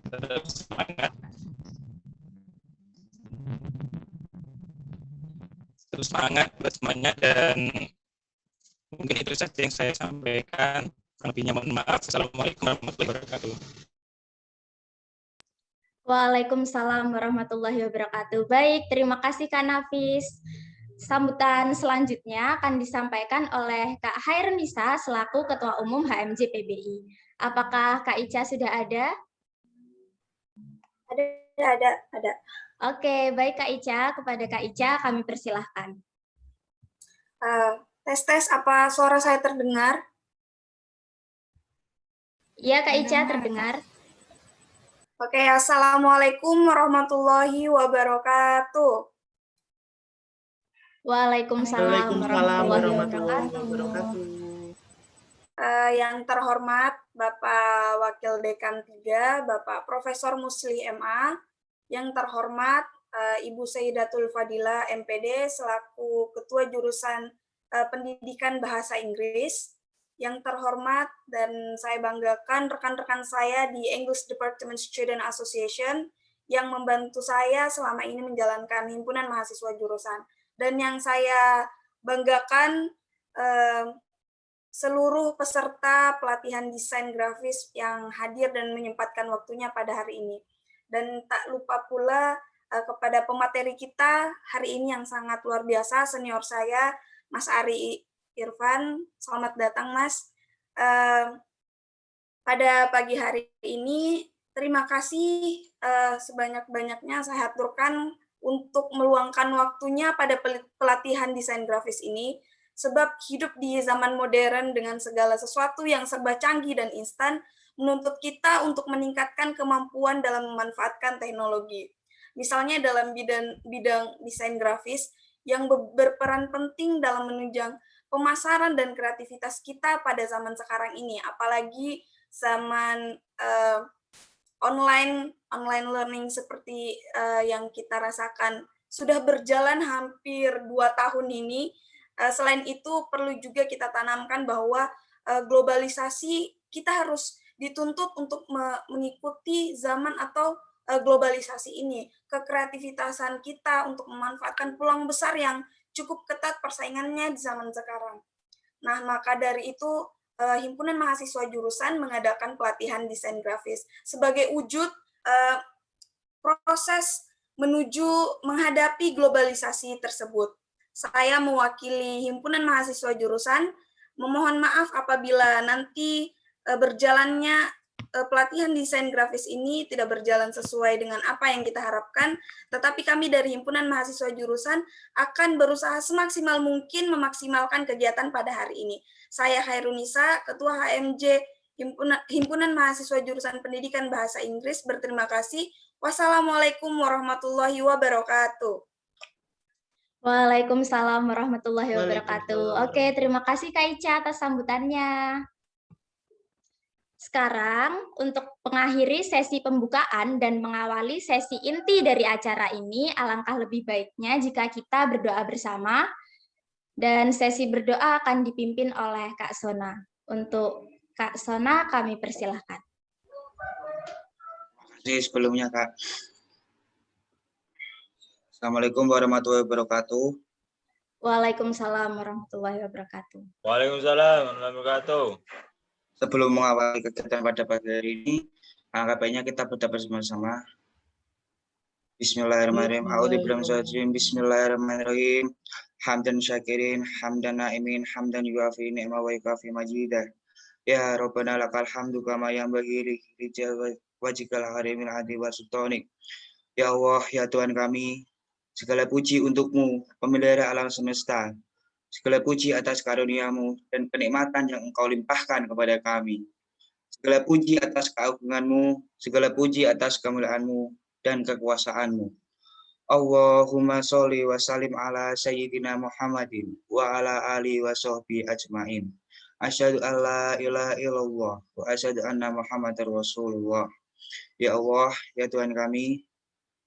Tetap semangat. Tetap semangat buat semuanya, dan mungkin itu saja yang saya sampaikan. Lebihnya mohon maaf. Assalamualaikum warahmatullahi wabarakatuh. Waalaikumsalam warahmatullahi wabarakatuh. Baik, terima kasih Kak Nafis. Sambutan selanjutnya akan disampaikan oleh Kak Hairunisa selaku Ketua Umum HMJ PBI. Apakah Kak Ica sudah ada? Ada. Oke, baik Kak Ica. Kepada Kak Ica kami persilahkan. Tes, apa suara saya terdengar? Iya Kak Ica, terdengar. Oke, Assalamualaikum warahmatullahi wabarakatuh. Waalaikumsalam warahmatullahi wabarakatuh. Yang terhormat Bapak Wakil Dekan 3, Bapak Profesor Musli MA, yang terhormat Ibu Sayyidatul Fadila MPD selaku Ketua Jurusan Pendidikan Bahasa Inggris, yang terhormat dan saya banggakan rekan-rekan saya di English Department Student Association yang membantu saya selama ini menjalankan himpunan mahasiswa jurusan, dan yang saya banggakan seluruh peserta pelatihan desain grafis yang hadir dan menyempatkan waktunya pada hari ini. Dan tak lupa pula kepada pemateri kita hari ini yang sangat luar biasa, senior saya, Mas Ari Irfan. Selamat datang, Mas. Pada pagi hari ini, terima kasih sebanyak-banyaknya saya aturkan untuk meluangkan waktunya pada pelatihan desain grafis ini, sebab hidup di zaman modern dengan segala sesuatu yang serba canggih dan instan menuntut kita untuk meningkatkan kemampuan dalam memanfaatkan teknologi. Misalnya dalam bidang desain grafis yang berperan penting dalam menunjang pemasaran dan kreativitas kita pada zaman sekarang ini, apalagi zaman online learning seperti yang kita rasakan sudah berjalan hampir 2 tahun ini. Selain itu perlu juga kita tanamkan bahwa globalisasi kita harus dituntut untuk mengikuti zaman atau globalisasi ini. Kekreativitasan kita untuk memanfaatkan peluang besar yang cukup ketat persaingannya di zaman sekarang. Nah, maka dari itu Himpunan Mahasiswa Jurusan mengadakan pelatihan desain grafis sebagai wujud proses menuju menghadapi globalisasi tersebut. Saya mewakili Himpunan Mahasiswa Jurusan memohon maaf apabila nanti berjalannya pelatihan desain grafis ini tidak berjalan sesuai dengan apa yang kita harapkan, tetapi kami dari Himpunan Mahasiswa Jurusan akan berusaha semaksimal mungkin memaksimalkan kegiatan pada hari ini. Saya Hairunisa, Ketua HMJ Himpunan Mahasiswa Jurusan Pendidikan Bahasa Inggris, berterima kasih. Wassalamualaikum warahmatullahi wabarakatuh. Waalaikumsalam warahmatullahi wabarakatuh. Oke, terima kasih Kak Ica atas sambutannya. Sekarang, untuk mengakhiri sesi pembukaan dan mengawali sesi inti dari acara ini, alangkah lebih baiknya jika kita berdoa bersama, dan sesi berdoa akan dipimpin oleh Kak Sona. Untuk Kak Sona, kami persilahkan. Terima kasih sebelumnya, Kak. Assalamualaikum warahmatullahi wabarakatuh. Waalaikumsalam warahmatullahi wabarakatuh. Waalaikumsalam warahmatullahi wabarakatuh. Sebelum mengawali kegiatan pada pagi hari ini, alangkah baiknya kita berdoa bersama-sama. Bismillahirrahmanirrahim. A'udzubillahi Bismillahirrahmanirrahim. Hamdan syakirin, hamdan na'imin, hamdan yuafi ni'ma wa yukafi majidah. Ya Rabbana lakal hamdu kama yanbaghi li wajhikal karimil adi wa sultanik. Ya Allah, ya Tuhan kami, segala puji untukmu, pemelihara alam semesta. Segala puji atas karunia-Mu dan kenikmatan yang Engkau limpahkan kepada kami. Segala puji atas keagungan-Mu, segala puji atas kemuliaan-Mu dan kekuasaan-Mu. Allahumma sholli wa sallim ala sayyidina Muhammadin wa ala alihi wa sahbihi ajmain. Asyhadu an la ilaha illallah wa asyhadu anna Muhammadar Rasulullah. Ya Allah, ya Tuhan kami,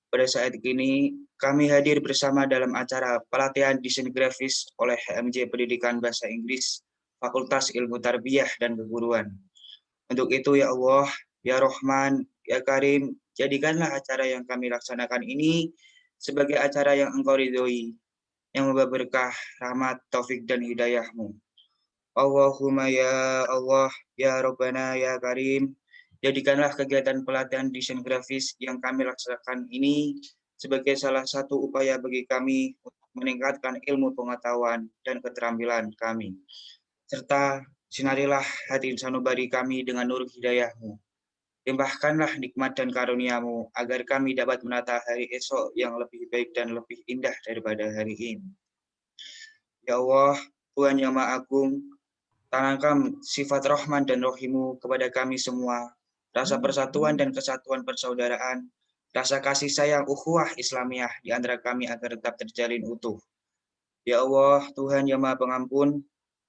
pada saat ini kami hadir bersama dalam acara pelatihan desain grafis oleh HMJ Pendidikan Bahasa Inggris, Fakultas Ilmu Tarbiyah dan Keguruan. Untuk itu ya Allah, ya Rahman, Ya Karim, jadikanlah acara yang kami laksanakan ini sebagai acara yang Engkau ridhoi, yang membawa berkah, rahmat, taufik, dan hidayah-Mu. Allahumma ya Allah, ya Rabbana, ya Karim, jadikanlah kegiatan pelatihan desain grafis yang kami laksanakan ini sebagai salah satu upaya bagi kami untuk meningkatkan ilmu pengetahuan dan keterampilan kami. Serta sinarilah hati sanubari kami dengan nur hidayah-Mu. Limpahkanlah nikmat dan karunia-Mu agar kami dapat menata hari esok yang lebih baik dan lebih indah daripada hari ini. Ya Allah, Tuhan yang Maha Agung, tanamkan sifat rahman dan rohimu kepada kami semua, rasa persatuan dan kesatuan persaudaraan, rasa kasih sayang ukhuwah Islamiyah di antara kami agar tetap terjalin utuh. Ya Allah, Tuhan yang Maha Pengampun,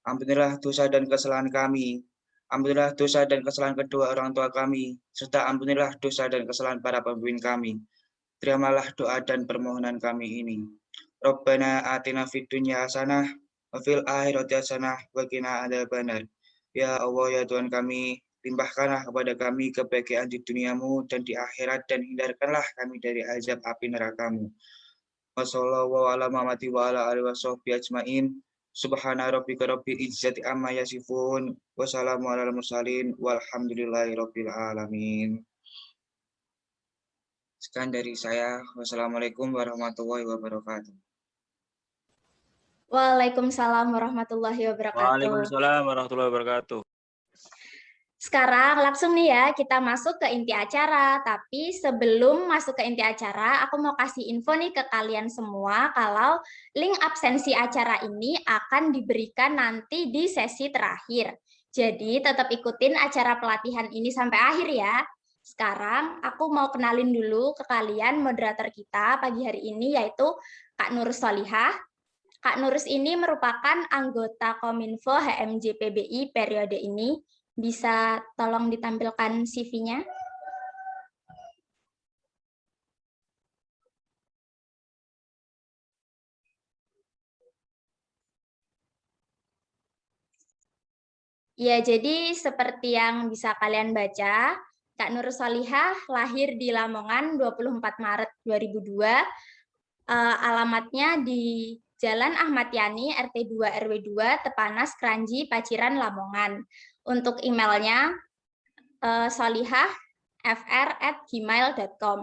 ampunilah dosa dan kesalahan kami, ampunilah dosa dan kesalahan kedua orang tua kami, serta ampunilah dosa dan kesalahan para pemimpin kami. Terimalah doa dan permohonan kami ini. Rabbana atina fid dunya hasanah wa fil akhirati hasanah wa qina adzabannar. Ya Allah, ya Tuhan kami, limpahkanlah kepada kami kebahagiaan di duniamu dan di akhirat, dan hindarkanlah kami dari azab api neraka-Mu. Wassallallahu ala Muhammad wa ala alihi washabbihi ajmain. Subhana rabbika rabbil izzati amma yasifun. Wassalamu alal mursalin walhamdulillahi rabbil alamin. Sekian dari saya. Wassalamualaikum warahmatullahi wabarakatuh. Waalaikumsalam warahmatullahi wabarakatuh. Waalaikumsalam warahmatullahi wabarakatuh. Sekarang langsung nih ya, kita masuk ke inti acara. Tapi sebelum masuk ke inti acara, aku mau kasih info nih ke kalian semua kalau link absensi acara ini akan diberikan nanti di sesi terakhir. Jadi tetap ikutin acara pelatihan ini sampai akhir ya. Sekarang aku mau kenalin dulu ke kalian moderator kita pagi hari ini, yaitu Kak Nurus Solihah. Kak Nurus ini merupakan anggota Kominfo HMJ PBI periode ini. Bisa tolong ditampilkan CV-nya? Ya, jadi seperti yang bisa kalian baca, Kak Nur Solihah lahir di Lamongan 24 Maret 2002. Alamatnya di Jalan Ahmad Yani, RT 2 RW 2, Tepanas, Kranji, Paciran, Lamongan. Untuk emailnya solihah@gmail.com.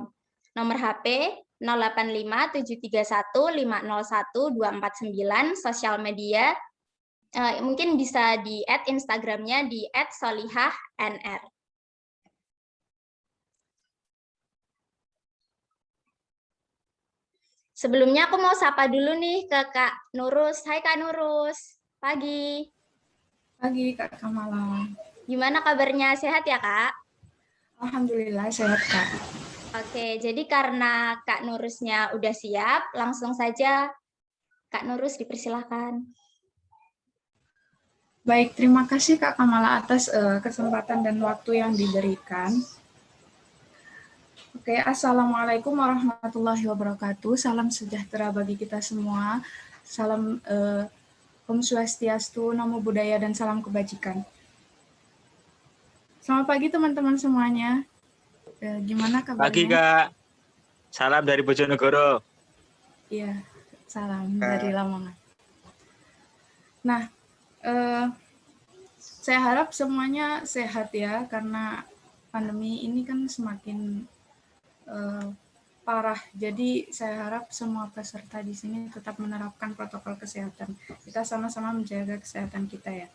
Nomor HP 0857315012449. Sosial media mungkin bisa di Instagramnya di @solihahnr. Sebelumnya aku mau sapa dulu nih ke Kak Nurus. Hai Kak Nurus, pagi. Pagi Kak Kamala. Gimana kabarnya? Sehat ya Kak? Alhamdulillah sehat Kak. Oke, jadi karena Kak Nurusnya udah siap, langsung saja Kak Nurus dipersilahkan. Baik, terima kasih Kak Kamala atas kesempatan dan waktu yang diberikan. Oke, Assalamualaikum warahmatullahi wabarakatuh. Salam sejahtera bagi kita semua. Salam Om Swastiastu, Namo Buddhaya, dan salam kebajikan. Selamat pagi teman-teman semuanya. Gimana kabarnya? Pagi Kak. Salam dari Bojonegoro. Iya, salam dari Lamongan. Nah, saya harap semuanya sehat ya, karena pandemi ini kan semakin parah. Jadi saya harap semua peserta di sini tetap menerapkan protokol kesehatan. Kita sama-sama menjaga kesehatan kita ya.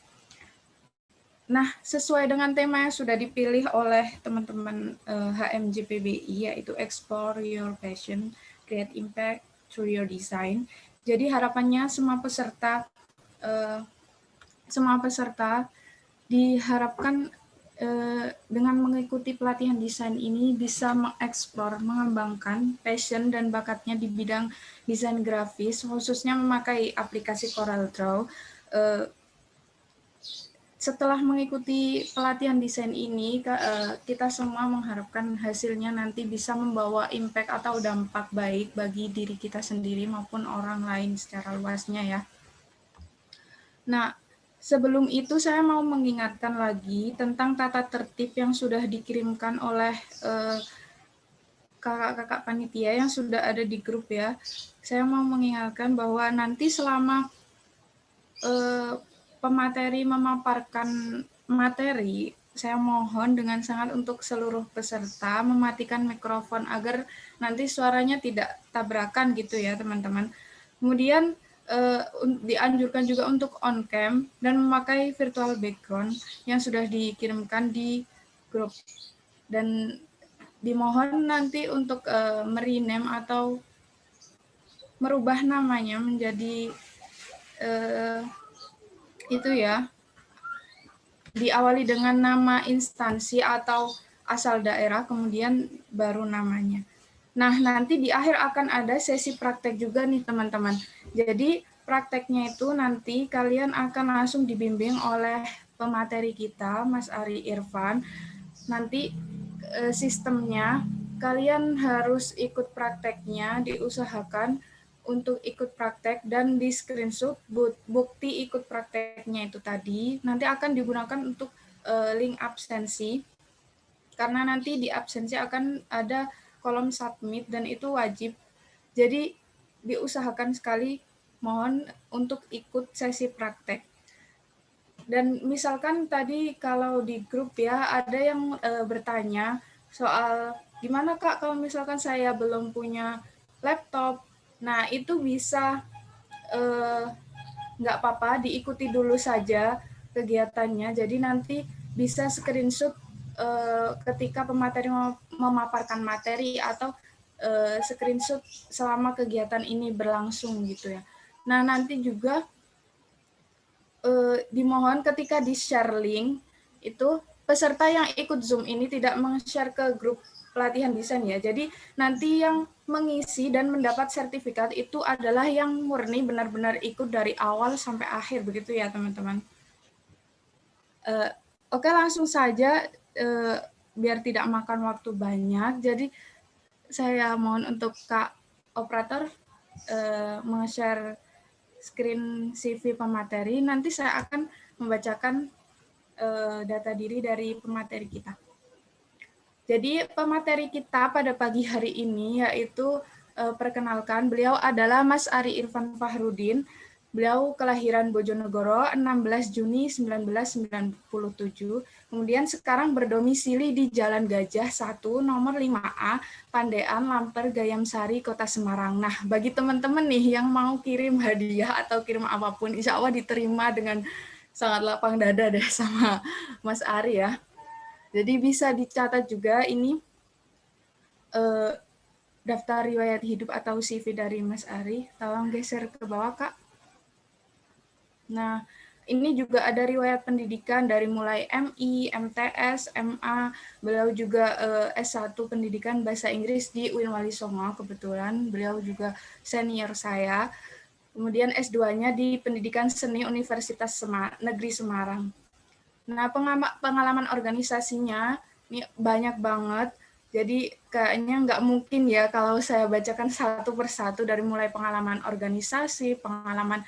Nah, sesuai dengan tema yang sudah dipilih oleh teman-teman HMJ PBI, yaitu Explore Your Passion, Create Impact Through Your Design. Jadi harapannya semua peserta diharapkan dengan mengikuti pelatihan desain ini bisa mengeksplor, mengembangkan passion dan bakatnya di bidang desain grafis, khususnya memakai aplikasi CorelDRAW. Setelah mengikuti pelatihan desain ini, kita semua mengharapkan hasilnya nanti bisa membawa impact atau dampak baik bagi diri kita sendiri maupun orang lain secara luasnya ya. Nah, Sebelum itu saya mau mengingatkan lagi tentang tata tertib yang sudah dikirimkan oleh kakak-kakak panitia yang sudah ada di grup ya. Saya mau mengingatkan bahwa nanti selama pemateri memaparkan materi, saya mohon dengan sangat untuk seluruh peserta mematikan mikrofon agar nanti suaranya tidak tabrakan gitu ya teman-teman. Kemudian dianjurkan juga untuk on cam dan memakai virtual background yang sudah dikirimkan di grup. Dan dimohon nanti untuk merename atau merubah namanya menjadi itu ya, diawali dengan nama instansi atau asal daerah, kemudian baru namanya. Nah, nanti di akhir akan ada sesi praktek juga nih teman-teman. Jadi prakteknya itu nanti kalian akan langsung dibimbing oleh pemateri kita, Mas Ari Irfan. Nanti sistemnya kalian harus ikut prakteknya, diusahakan untuk ikut praktek dan di screenshot bukti ikut prakteknya itu tadi nanti akan digunakan untuk link absensi, karena nanti di absensi akan ada kolom submit dan itu wajib. Jadi diusahakan sekali, mohon untuk ikut sesi praktek. Dan misalkan tadi kalau di grup ya ada yang bertanya soal gimana Kak kalau misalkan saya belum punya laptop. Nah, itu bisa nggak apa-apa, diikuti dulu saja kegiatannya. Jadi nanti bisa screenshot ketika pemateri memaparkan materi atau screenshot selama kegiatan ini berlangsung gitu ya. Nah, nanti juga dimohon ketika di-share link itu peserta yang ikut Zoom ini tidak meng-share ke grup pelatihan desain ya. Jadi nanti yang mengisi dan mendapat sertifikat itu adalah yang murni benar-benar ikut dari awal sampai akhir begitu ya teman-teman. Oke, langsung saja biar tidak makan waktu banyak. Jadi saya mohon untuk Kak Operator meng-share screen CV pemateri. Nanti saya akan membacakan data diri dari pemateri kita. Jadi pemateri kita pada pagi hari ini yaitu perkenalkan, beliau adalah Mas Ari Irfan Fahrudin. Beliau kelahiran Bojonegoro 16 Juni 1997. Kemudian sekarang berdomisili di Jalan Gajah 1 nomor 5A, Pandean, Lamper, Gayamsari, Kota Semarang. Nah, bagi teman-teman nih yang mau kirim hadiah atau kirim apapun, insya Allah diterima dengan sangat lapang dada deh sama Mas Ari ya. Jadi bisa dicatat juga ini daftar riwayat hidup atau CV dari Mas Ari. Tolong geser ke bawah, Kak. Nah, ini juga ada riwayat pendidikan dari mulai MI, MTS, MA. Beliau juga S1 pendidikan bahasa Inggris di UIN Wali Songo kebetulan. Beliau juga senior saya. Kemudian S2-nya di Pendidikan Seni Universitas Negeri Semarang. Nah, pengalaman organisasinya ini banyak banget. Jadi kayaknya nggak mungkin ya kalau saya bacakan satu persatu dari mulai pengalaman organisasi, pengalaman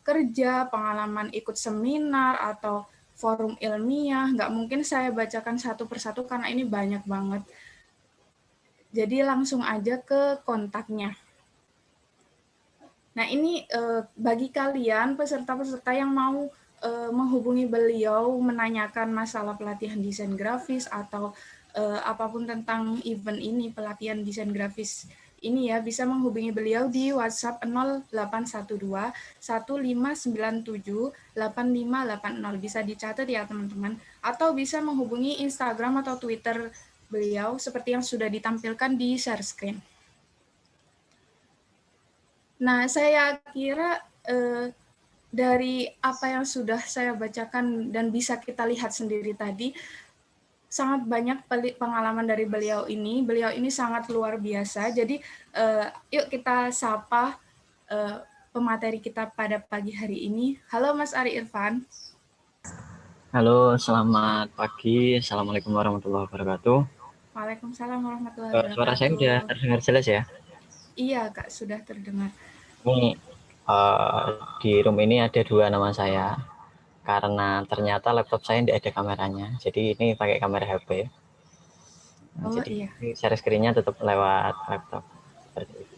kerja, pengalaman ikut seminar atau forum ilmiah. Nggak mungkin saya bacakan satu persatu karena ini banyak banget. Jadi langsung aja ke kontaknya. Nah, ini bagi kalian peserta-peserta yang mau menghubungi beliau menanyakan masalah pelatihan desain grafis atau apapun tentang event ini, pelatihan desain grafis ini ya, bisa menghubungi beliau di WhatsApp 0812 1597 8580. Bisa dicatat ya teman-teman. Atau bisa menghubungi Instagram atau Twitter beliau seperti yang sudah ditampilkan di share screen. Nah, saya kira dari apa yang sudah saya bacakan dan bisa kita lihat sendiri tadi, sangat banyak pengalaman dari beliau ini. Beliau ini sangat luar biasa. Jadi, yuk kita sapa pemateri kita pada pagi hari ini. Halo Mas Ari Irfan. Halo, selamat pagi. Assalamualaikum warahmatullahi wabarakatuh. Waalaikumsalam warahmatullahi wabarakatuh. Suara saya sudah terdengar jelas ya? Iya, Kak, sudah terdengar. Ini di room ini ada dua nama saya. karena ternyata laptop saya tidak ada kameranya. Jadi ini pakai kamera HP. Nah, Oh jadi iya, share screen-nya tetap lewat laptop. Seperti itu.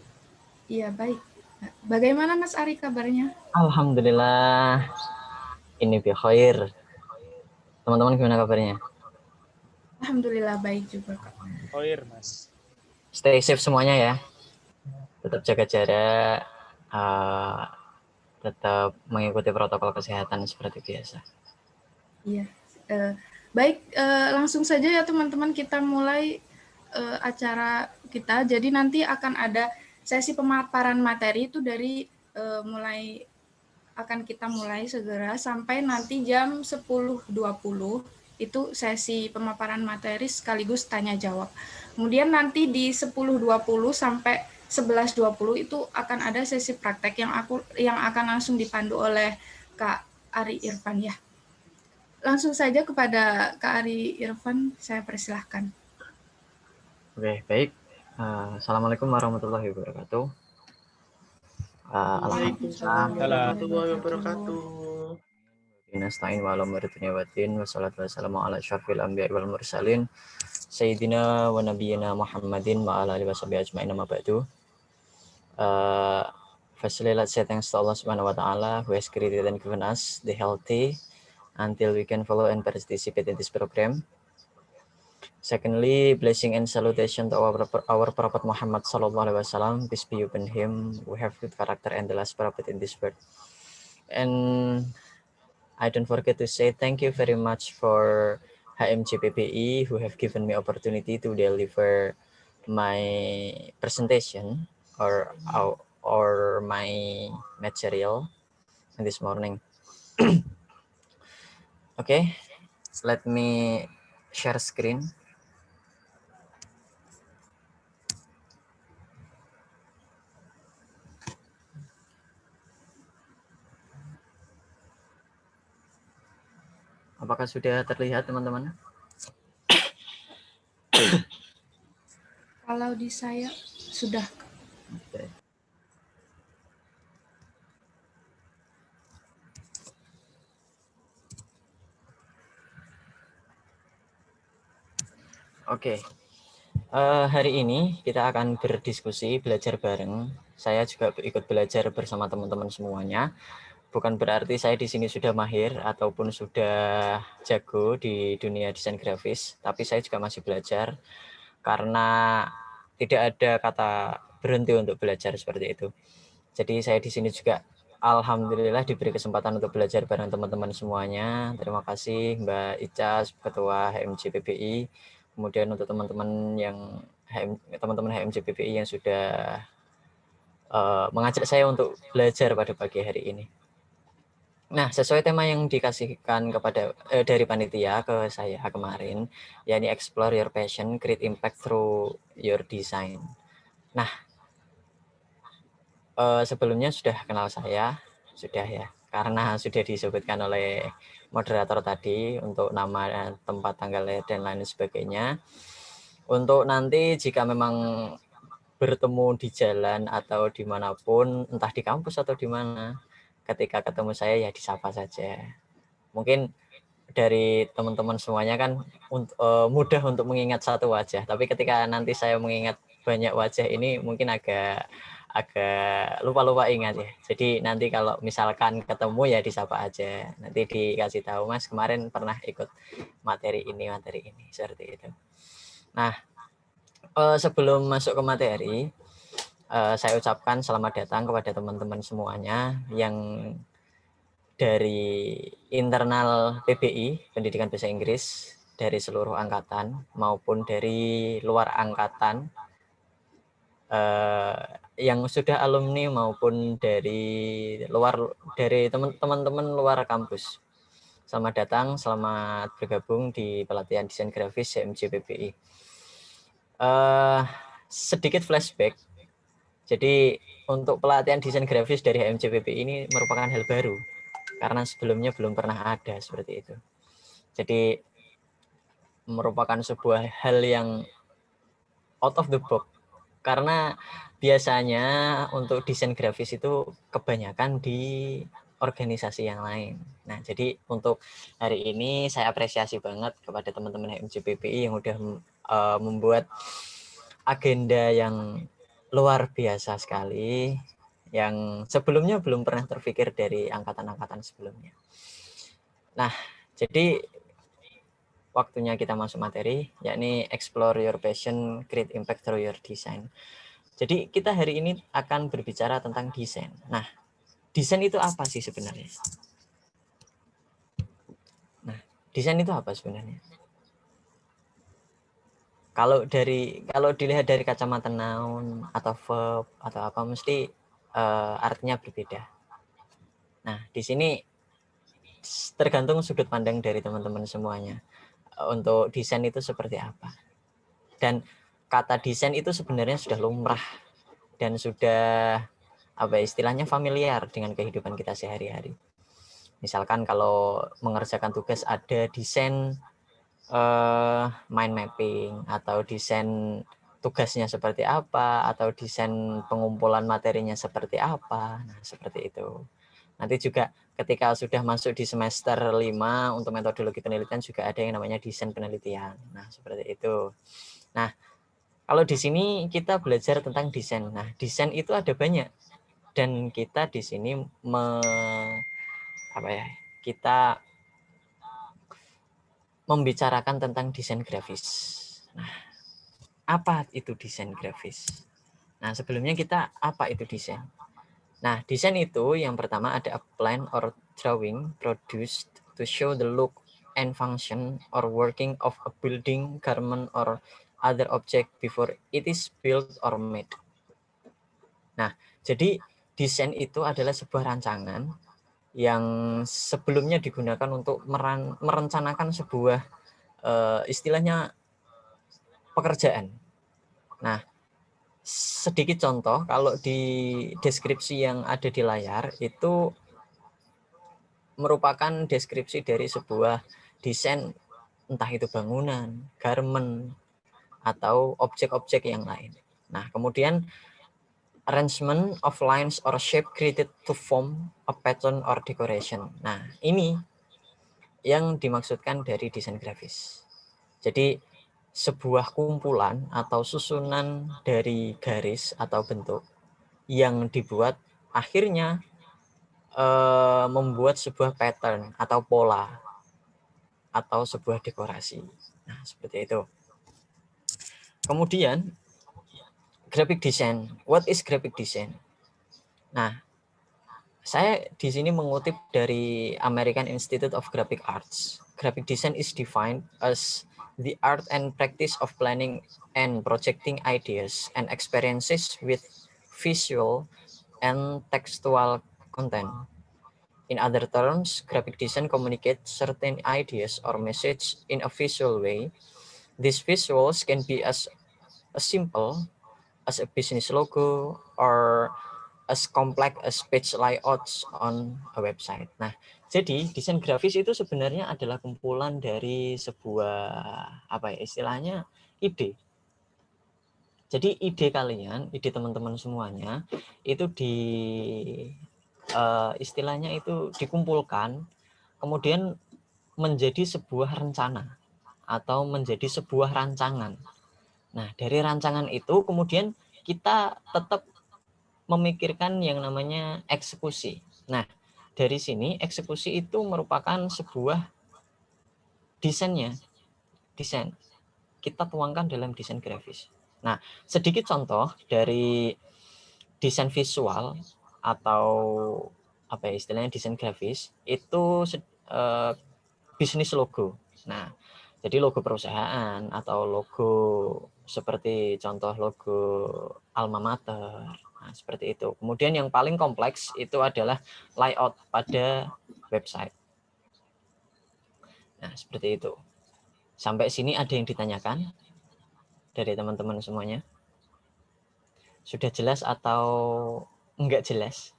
iya baik. Bagaimana Mas Ari kabarnya? Alhamdulillah ini bi khair. Teman-teman gimana kabarnya? Alhamdulillah baik juga Kak. Oir, Mas. Stay safe semuanya ya. Tetap jaga jarak, tetap mengikuti protokol kesehatan seperti biasa. Iya, baik, langsung saja ya teman-teman, kita mulai acara kita. Jadi nanti akan ada sesi pemaparan materi itu dari akan kita mulai segera sampai nanti jam 10.20 itu sesi pemaparan materi sekaligus tanya jawab. Kemudian nanti di 10.20 sampai 11.20 itu akan ada sesi praktek yang akan langsung dipandu oleh Kak Ari Irfan ya. Langsung saja kepada Kak Ari Irfan, saya persilahkan. Oke, baik. Assalamualaikum warahmatullahi wabarakatuh. Waalaikumsalam warahmatullahi wabarakatuh. Nasta'in wa ala umuri waddin wassalatu wassalamu ala syarfil anbiya'i wal mursalin sayyidina wa nabiyyina Muhammadin wa ala alihi washabihi ajma'in amma ba'du. Firstly, let's say thanks to Allah Subhanahu wa ta'ala who has created and given us the healthy until we can follow and participate in this program. Secondly, blessing and salutation to our Prophet Muhammad sallallahu alaihi wasallam, peace be upon him, who have good character and the last prophet in this world. And I don't forget to say thank you very much for HMJPPI who have given me opportunity to deliver my presentation or my material this morning. Okay, let me share screen. Apakah sudah terlihat teman-teman? Kalau di saya sudah. Okay. Oke, hari ini kita akan berdiskusi, belajar bareng. Saya juga ikut belajar bersama teman-teman semuanya. Bukan berarti saya di sini sudah mahir ataupun sudah jago di dunia desain grafis, tapi saya juga masih belajar karena tidak ada kata berhenti untuk belajar seperti itu. Jadi saya di sini juga alhamdulillah diberi kesempatan untuk belajar bareng teman-teman semuanya. Terima kasih Mbak Ica, Ketua HMJPPI. Kemudian untuk teman-teman HMJPPI yang sudah mengajak saya untuk belajar pada pagi hari ini. Nah, sesuai tema yang dikasihkan kepada dari panitia ke saya kemarin, yakni explore your passion, create impact through your design. Nah, sebelumnya sudah kenal saya, sudah ya, karena sudah disebutkan oleh moderator tadi untuk nama, tempat, tanggal lahir, dan lain sebagainya. Untuk nanti jika memang bertemu di jalan atau dimanapun, entah di kampus atau di mana, ketika ketemu saya ya disapa saja. Mungkin dari teman-teman semuanya kan mudah untuk mengingat satu wajah, tapi ketika nanti saya mengingat banyak wajah ini mungkin agak lupa-lupa ingat ya. Jadi nanti kalau misalkan ketemu ya disapa aja. Nanti dikasih tahu, Mas kemarin pernah ikut materi ini seperti itu. Nah, sebelum masuk ke materi, saya ucapkan selamat datang kepada teman-teman semuanya yang dari internal PBI, Pendidikan Bahasa Inggris, dari seluruh angkatan maupun dari luar angkatan, yang sudah alumni maupun dari teman-teman luar kampus. Selamat datang, selamat bergabung di pelatihan desain grafis HMJPPI. Sedikit flashback. Jadi untuk pelatihan desain grafis dari HMJPPI ini merupakan hal baru karena sebelumnya belum pernah ada seperti itu. Jadi merupakan sebuah hal yang out of the box karena biasanya untuk desain grafis itu kebanyakan di organisasi yang lain. Nah, jadi untuk hari ini saya apresiasi banget kepada teman-teman HMJPPI yang udah membuat agenda yang luar biasa sekali, yang sebelumnya belum pernah terpikir dari angkatan-angkatan sebelumnya. Nah, jadi waktunya kita masuk materi, yakni explore your passion, create impact through your design. Jadi kita hari ini akan berbicara tentang desain. Nah, desain itu apa sih sebenarnya? Nah, desain itu apa sebenarnya? Kalau dilihat dari kacamata noun atau verb atau apa, mesti artinya berbeda. Nah, di sini tergantung sudut pandang dari teman-teman semuanya. Untuk desain itu seperti apa? Dan kata desain itu sebenarnya sudah lumrah dan sudah istilahnya familiar dengan kehidupan kita sehari-hari. Misalkan kalau mengerjakan tugas ada desain mind mapping atau desain tugasnya seperti apa atau desain pengumpulan materinya seperti apa. Nah, seperti itu. Nanti juga ketika sudah masuk di semester 5 untuk metodologi penelitian juga ada yang namanya desain penelitian. Nah, seperti itu. Nah, kalau di sini kita belajar tentang desain. Nah, desain itu ada banyak. Dan kita di sini kita membicarakan tentang desain grafis. Nah, apa itu desain grafis? Nah, sebelumnya kita apa itu desain? Nah, desain itu yang pertama ada a plan or drawing produced to show the look and function or working of a building, garment, or other object before it is built or made. Nah, jadi desain itu adalah sebuah rancangan yang sebelumnya digunakan untuk merencanakan sebuah istilahnya pekerjaan. Nah, sedikit contoh, kalau di deskripsi yang ada di layar itu merupakan deskripsi dari sebuah desain, entah itu bangunan, garment, atau objek-objek yang lain. Nah, kemudian arrangement of lines or shape created to form a pattern or decoration. Nah, ini yang dimaksudkan dari desain grafis. Jadi, sebuah kumpulan atau susunan dari garis atau bentuk yang dibuat akhirnya membuat sebuah pattern atau pola atau sebuah dekorasi. Nah, seperti itu. Kemudian graphic design. What is graphic design? Nah, saya di sini mengutip dari American Institute of Graphic Arts. Graphic design is defined as the art and practice of planning and projecting ideas and experiences with visual and textual content. In other terms, graphic design communicates certain ideas or message in a visual way. These visuals can be as simple as a business logo or as complex as page layouts on a website. Nah, jadi desain grafis itu sebenarnya adalah kumpulan dari sebuah istilahnya ide. Jadi ide kalian, ide teman-teman semuanya itu istilahnya itu dikumpulkan, kemudian menjadi sebuah rencana atau menjadi sebuah rancangan. Nah, dari rancangan itu kemudian kita tetap memikirkan yang namanya eksekusi. Nah, dari sini eksekusi itu merupakan sebuah desainnya. Desain. Kita tuangkan dalam desain grafis. Nah, sedikit contoh dari desain visual atau istilahnya desain grafis itu bisnis logo. Nah, jadi logo perusahaan atau logo seperti contoh logo alma mater. Nah, seperti itu. Kemudian yang paling kompleks itu adalah layout pada website. Nah, seperti itu. Sampai sini ada yang ditanyakan dari teman-teman semuanya? Sudah jelas atau enggak jelas?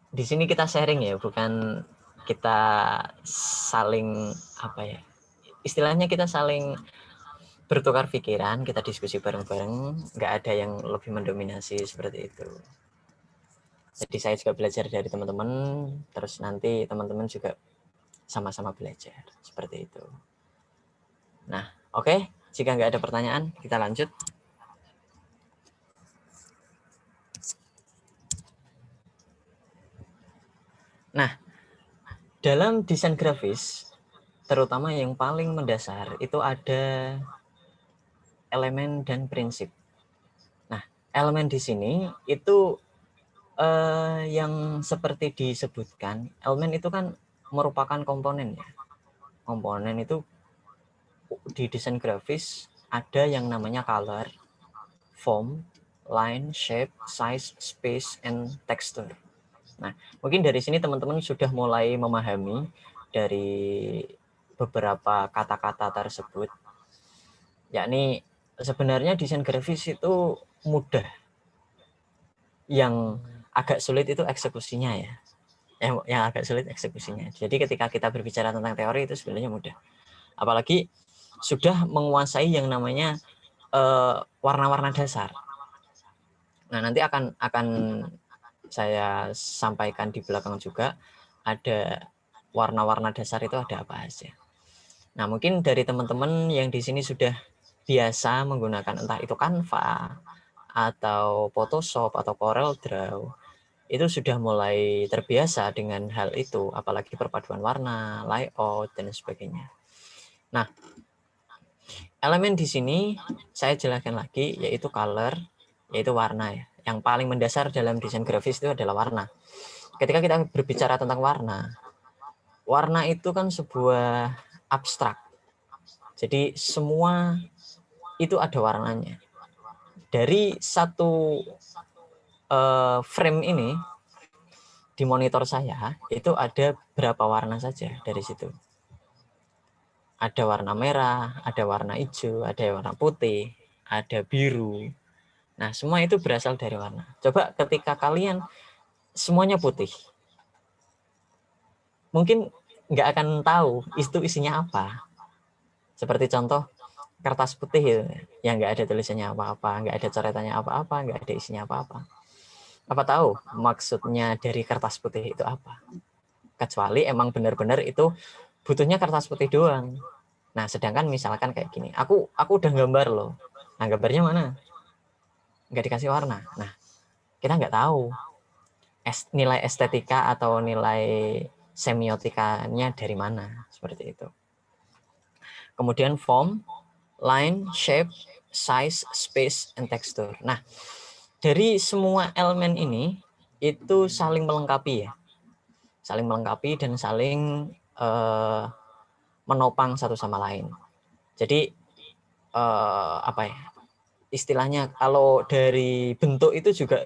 Di sini kita sharing ya, bukan kita saling istilahnya kita saling bertukar pikiran, kita diskusi bareng-bareng, nggak ada yang lebih mendominasi seperti itu. Jadi saya juga belajar dari teman-teman, terus nanti teman-teman juga sama-sama belajar seperti itu. Nah, oke. Jika nggak ada pertanyaan, kita lanjut. Nah, dalam desain grafis, terutama yang paling mendasar, itu ada elemen dan prinsip. Nah, elemen di sini itu yang seperti disebutkan, elemen itu kan merupakan komponen ya. Komponen itu di desain grafis ada yang namanya color, form, line, shape, size, space, and texture. Nah, mungkin dari sini teman-teman sudah mulai memahami dari beberapa kata-kata tersebut. Yakni sebenarnya desain grafis itu mudah. Yang agak sulit itu eksekusinya ya. Yang agak sulit eksekusinya. Jadi ketika kita berbicara tentang teori itu sebenarnya mudah. Apalagi sudah menguasai yang namanya warna-warna dasar. Nah, nanti akan saya sampaikan di belakang juga ada warna-warna dasar itu ada apa aja. Nah, mungkin dari teman-teman yang di sini sudah biasa menggunakan entah itu Canva atau Photoshop atau Corel Draw, itu sudah mulai terbiasa dengan hal itu, apalagi perpaduan warna, layout, dan sebagainya. Nah, elemen di sini saya jelaskan lagi, yaitu color, yaitu warna ya. Yang paling mendasar dalam desain grafis itu adalah warna. Ketika kita berbicara tentang warna, warna itu kan sebuah abstrak. Jadi semua itu ada warnanya. Dari satu frame ini, di monitor saya, itu ada berapa warna saja dari situ. Ada warna merah, ada warna hijau, ada warna putih, ada biru. Nah, semua itu berasal dari warna. Coba ketika kalian semuanya putih, mungkin nggak akan tahu itu isinya apa. Seperti contoh kertas putih itu, yang nggak ada tulisannya apa-apa, nggak ada coretannya apa-apa, nggak ada isinya apa-apa. Apa tahu maksudnya dari kertas putih itu apa? Kecuali emang benar-benar itu butuhnya kertas putih doang. Nah, sedangkan misalkan kayak gini, aku udah gambar loh. Nah, gambarnya mana? Nggak dikasih warna. Nah, kita nggak tahu nilai estetika atau nilai semiotikanya dari mana, seperti itu. Kemudian form, line, shape, size, space, and texture. Nah, dari semua elemen ini itu saling melengkapi ya. Saling melengkapi dan saling menopang satu sama lain. Jadi apa ya? Istilahnya kalau dari bentuk itu juga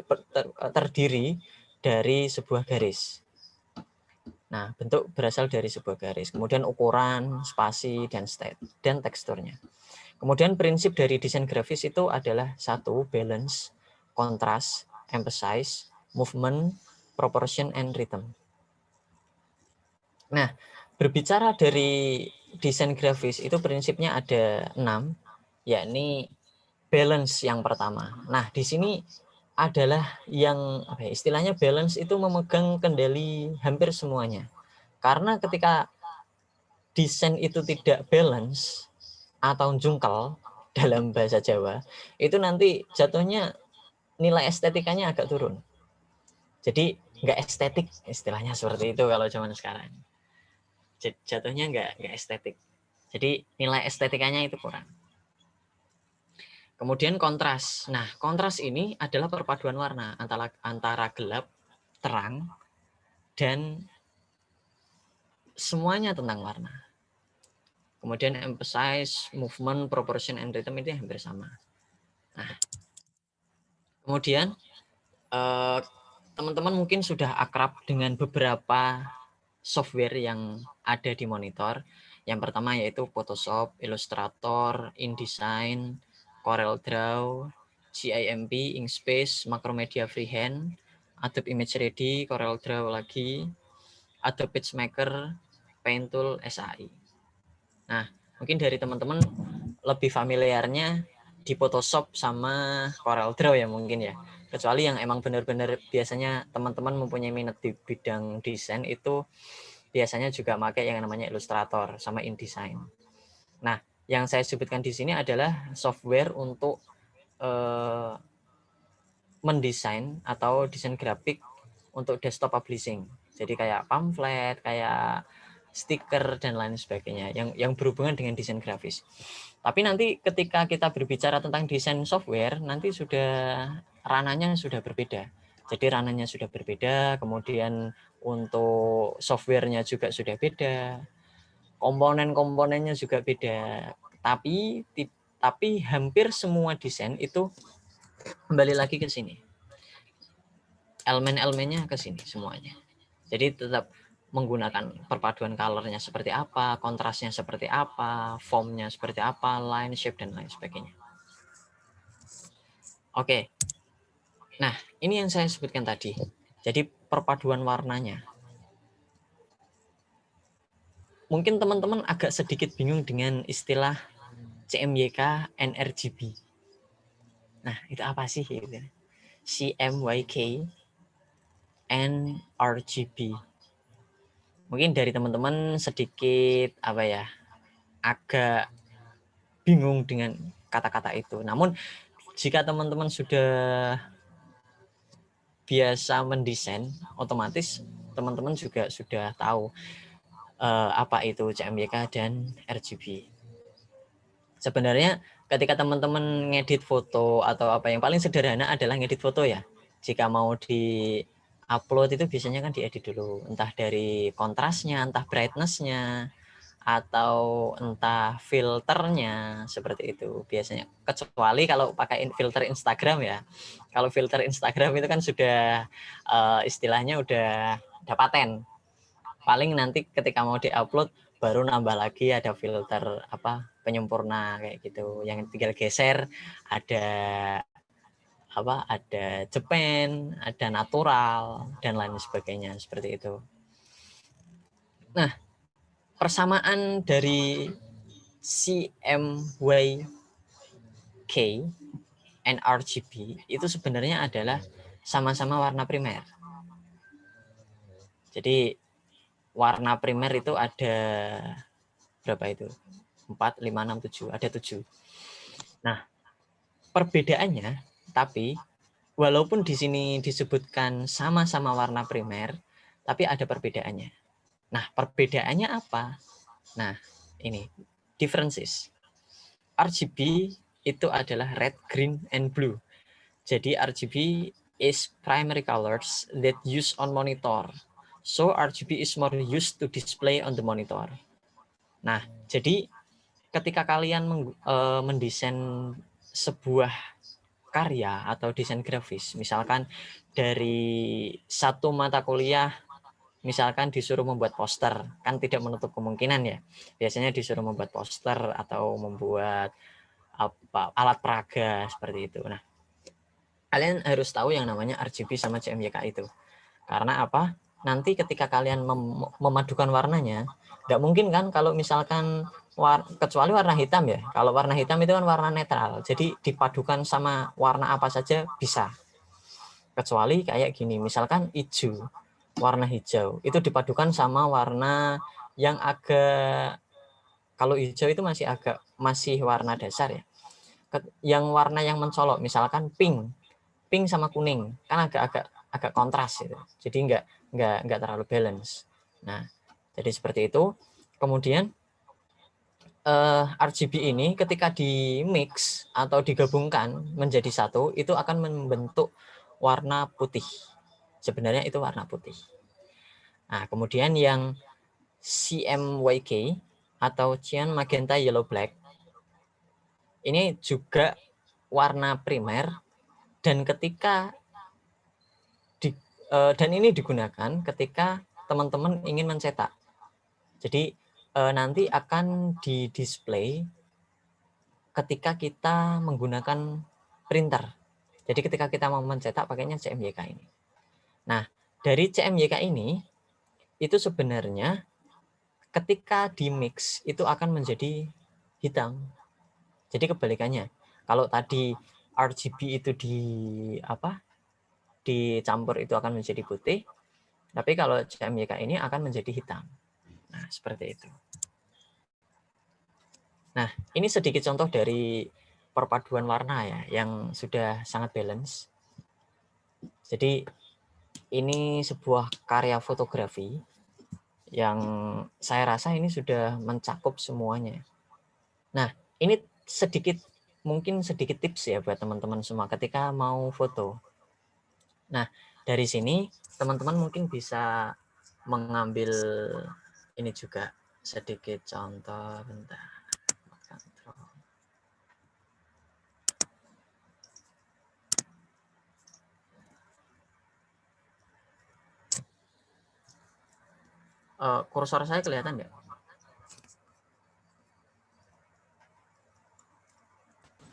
terdiri dari sebuah garis. Nah, bentuk berasal dari sebuah garis. Kemudian ukuran, spasi, dan teksturnya. Kemudian prinsip dari desain grafis itu adalah satu, balance, contrast, emphasize, movement, proportion, and rhythm. Nah, berbicara dari desain grafis itu prinsipnya ada 6, yakni balance yang pertama. Nah, di sini adalah yang apa ya, istilahnya balance itu memegang kendali hampir semuanya. Karena ketika desain itu tidak balance atau jungkel dalam bahasa Jawa, itu nanti jatuhnya nilai estetikanya agak turun. Jadi nggak estetik, istilahnya seperti itu kalau zaman sekarang. Jatuhnya nggak estetik. Jadi nilai estetikanya itu kurang. Kemudian kontras. Nah, kontras ini adalah perpaduan warna antara gelap, terang, dan semuanya tentang warna. Kemudian emphasize, movement, proportion, and rhythm itu hampir sama. Nah, kemudian teman-teman mungkin sudah akrab dengan beberapa software yang ada di monitor. Yang pertama yaitu Photoshop, Illustrator, InDesign, Corel Draw, GIMP, Inkspace, Macromedia Freehand, Adobe Image Ready, Corel Draw lagi, Adobe PageMaker, Paint Tool, SAI. Nah, mungkin dari teman-teman lebih familiarnya di Photoshop sama Corel Draw ya mungkin ya. Kecuali yang emang benar-benar biasanya teman-teman mempunyai minat di bidang desain, itu biasanya juga pakai yang namanya Illustrator sama InDesign. Nah, yang saya sebutkan di sini adalah software untuk mendesain atau desain grafik untuk desktop publishing. Jadi kayak pamflet, kayak stiker dan lain sebagainya yang berhubungan dengan desain grafis. Tapi nanti ketika kita berbicara tentang desain software, nanti sudah ranahnya sudah berbeda. Jadi ranahnya sudah berbeda, kemudian untuk softwarenya juga sudah beda, komponen-komponennya juga beda. Tapi hampir semua desain itu kembali lagi ke sini. Elemen-elemennya ke sini semuanya. Jadi tetap menggunakan perpaduan colornya seperti apa, kontrasnya seperti apa, formnya seperti apa, line, shape, dan lain sebagainya. Oke. Nah, ini yang saya sebutkan tadi. Jadi perpaduan warnanya. Mungkin teman-teman agak sedikit bingung dengan istilah CMYK and RGB. Nah, itu apa sih? CMYK and RGB. Mungkin dari teman-teman sedikit agak bingung dengan kata-kata itu. Namun jika teman-teman sudah biasa mendesain, otomatis teman-teman juga sudah tahu apa itu CMYK dan RGB. Sebenarnya ketika teman-teman ngedit foto atau apa, yang paling sederhana adalah ngedit foto ya. Jika mau di upload itu biasanya kan diedit dulu, entah dari kontrasnya, entah brightness-nya, atau entah filternya, seperti itu biasanya. Kecuali kalau pakai filter Instagram ya. Kalau filter Instagram itu kan sudah istilahnya udah paten. Paling nanti ketika mau diupload baru nambah lagi ada filter penyempurna kayak gitu. Yang tinggal geser ada ada Japan, ada natural, dan lain sebagainya, seperti itu. Nah, persamaan dari CMYK and RGB itu sebenarnya adalah sama-sama warna primer. Jadi warna primer itu ada berapa itu? 4, 5, 6, 7, ada 7. Nah, perbedaannya, tapi walaupun di sini disebutkan sama-sama warna primer, tapi ada perbedaannya. Nah, perbedaannya apa? Nah, ini differences. RGB itu adalah red, green, and blue. Jadi RGB is primary colors that used on monitor. So RGB is more used to display on the monitor. Nah, jadi ketika kalian mendesain sebuah karya atau desain grafis, misalkan dari satu mata kuliah, misalkan disuruh membuat poster, kan tidak menutup kemungkinan ya, biasanya disuruh membuat poster atau membuat alat peraga seperti itu. Nah, kalian harus tahu yang namanya RGB sama CMYK itu. Karena apa? Nanti ketika kalian memadukan warnanya, tidak mungkin kan kalau misalkan kecuali warna hitam ya. Kalau warna hitam itu kan warna netral, jadi dipadukan sama warna apa saja bisa. Kecuali kayak gini, misalkan hijau, warna hijau itu dipadukan sama warna yang agak, kalau hijau itu masih warna dasar ya. Yang warna yang mencolok, misalkan pink sama kuning kan agak kontras gitu. Jadi enggak terlalu balance. Nah, jadi seperti itu. Kemudian RGB ini ketika di mix atau digabungkan menjadi satu, itu akan membentuk warna putih. Sebenarnya itu warna putih. Nah, kemudian yang CMYK atau cyan, magenta, yellow, black, ini juga warna primer, dan ketika dan ini digunakan ketika teman-teman ingin mencetak. Jadi nanti akan di-display ketika kita menggunakan printer. Jadi ketika kita mau mencetak pakainya CMYK ini. Nah, dari CMYK ini itu sebenarnya ketika di mix itu akan menjadi hitam. Jadi kebalikannya. Kalau tadi RGB itu dicampur itu akan menjadi putih, tapi kalau CMYK ini akan menjadi hitam. Nah, seperti itu. Nah, ini sedikit contoh dari perpaduan warna ya, yang sudah sangat balance. Jadi, ini sebuah karya fotografi yang saya rasa ini sudah mencakup semuanya. Nah, ini mungkin sedikit tips ya buat teman-teman semua ketika mau foto. Nah, dari sini teman-teman mungkin bisa mengambil ini juga sedikit contoh, bentar. Kursor saya kelihatan nggak?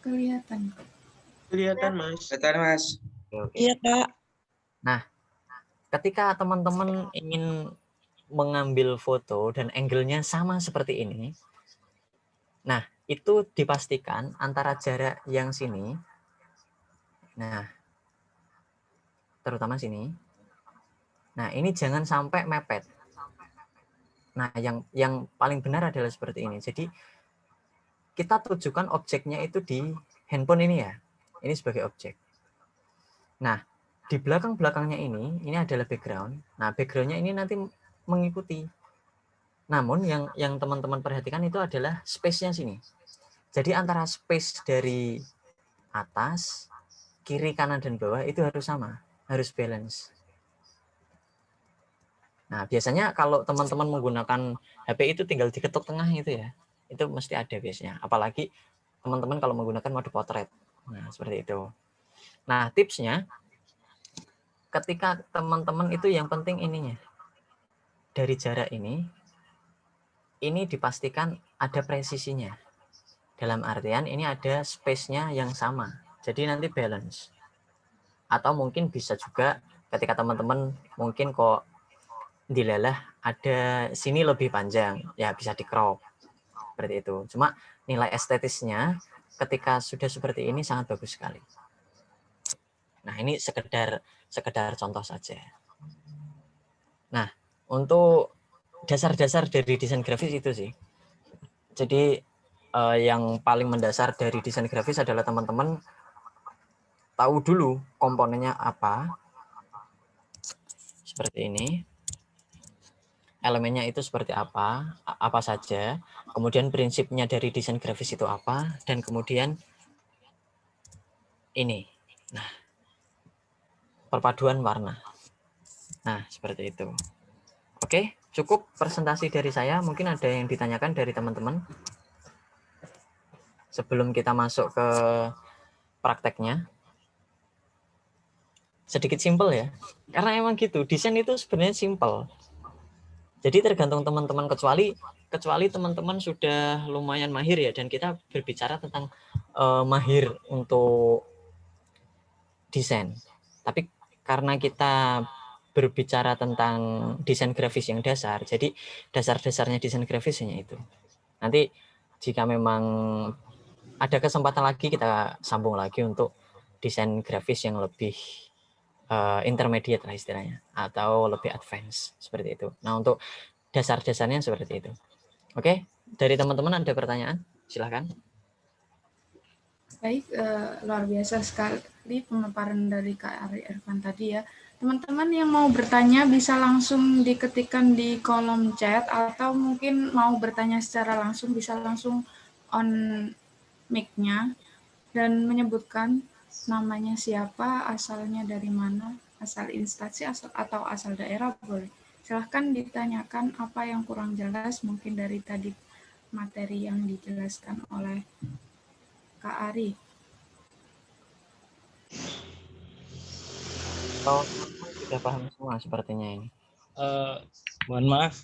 Kelihatan. Kelihatan, Mas. Kelihatan, Mas. Iya, Kak. Nah, ketika teman-teman ingin mengambil foto dan angle-nya sama seperti ini, nah, itu dipastikan antara jarak yang sini, nah, terutama sini, nah, ini jangan sampai mepet. Nah, yang paling benar adalah seperti ini. Jadi, kita tujukan objeknya itu di handphone ini ya. Ini sebagai objek. Nah, di belakang-belakangnya ini adalah background. Nah, background-nya ini nanti mengikuti. Namun yang teman-teman perhatikan itu adalah space-nya sini. Jadi antara space dari atas, kiri, kanan, dan bawah itu harus sama. Harus balance. Nah, biasanya kalau teman-teman menggunakan HP itu tinggal diketuk tengah itu ya. Itu mesti ada biasanya. Apalagi teman-teman kalau menggunakan mode potret. Nah, seperti itu. Nah, tipsnya ketika teman-teman itu yang penting ininya. Dari jarak ini dipastikan ada presisinya. Dalam artian ini ada space-nya yang sama. Jadi nanti balance. Atau mungkin bisa juga ketika teman-teman mungkin kok dilalah ada sini lebih panjang, ya bisa di crop seperti itu. Cuma nilai estetisnya ketika sudah seperti ini sangat bagus sekali. Nah, ini sekedar contoh saja. Nah, untuk dasar-dasar dari desain grafis itu sih. Jadi yang paling mendasar dari desain grafis adalah teman-teman tahu dulu komponennya apa. Seperti ini. Elemennya itu seperti apa saja, kemudian prinsipnya dari desain grafis itu apa, dan kemudian ini. Nah, perpaduan warna. Nah, seperti itu. Oke, cukup presentasi dari saya. Mungkin ada yang ditanyakan dari teman-teman sebelum kita masuk ke prakteknya. Sedikit simpel ya, karena emang gitu, desain itu sebenarnya simpel. Jadi tergantung teman-teman, kecuali teman-teman sudah lumayan mahir ya, dan kita berbicara tentang mahir untuk desain. Tapi karena kita berbicara tentang desain grafis yang dasar, jadi dasar-dasarnya desain grafis hanya itu. Nanti jika memang ada kesempatan lagi, kita sambung lagi untuk desain grafis yang lebih intermediate lah istilahnya, atau lebih advance seperti itu. Nah, untuk dasar-dasarnya seperti itu. Oke, dari teman-teman ada pertanyaan? Silahkan. Baik, luar biasa sekali pemaparan dari Kak Ari Irfan tadi ya. Teman-teman yang mau bertanya bisa langsung diketikkan di kolom chat, atau mungkin mau bertanya secara langsung bisa langsung on mic-nya dan menyebutkan namanya siapa, asalnya dari mana, asal instansi atau asal daerah boleh. Silahkan ditanyakan apa yang kurang jelas mungkin dari tadi materi yang dijelaskan oleh Kak Ari. Oh, sudah paham semua sepertinya ini. Mohon maaf,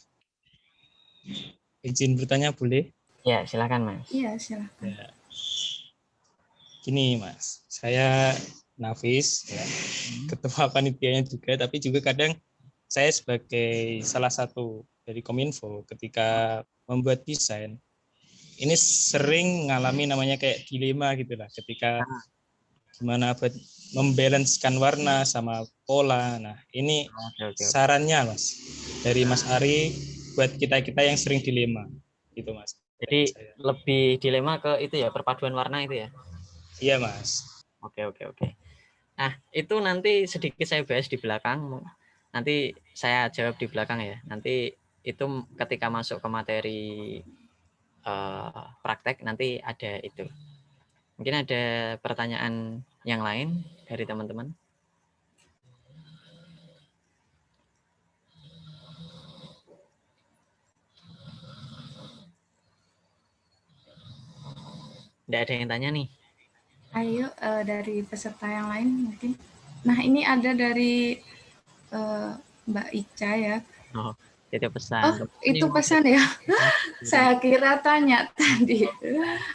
izin bertanya boleh? Ya, silakan Mas. Iya, silakan. Ya. Gini Mas, saya Nafis, ya, ketua panitianya juga, tapi juga kadang saya sebagai salah satu dari Kominfo ketika membuat desain, ini sering mengalami namanya kayak dilema gitu lah, ketika gimana buat membalancekan warna sama pola. Nah, ini Oke. sarannya Mas dari Mas Ari buat kita-kita yang sering dilema gitu Mas. Jadi lebih dilema ke itu ya, perpaduan warna itu ya. Iya Mas. Oke. Nah, itu nanti sedikit saya bahas di belakang. Nanti saya jawab di belakang ya. Nanti itu ketika masuk ke materi praktek nanti ada itu. Mungkin ada pertanyaan yang lain dari teman-teman? Tidak ada yang tanya nih. Ayo dari peserta yang lain mungkin. Nah, ini ada dari Mbak Ica ya. Oh, itu pesan. Oh, itu pesan ya. Saya kira tanya tadi.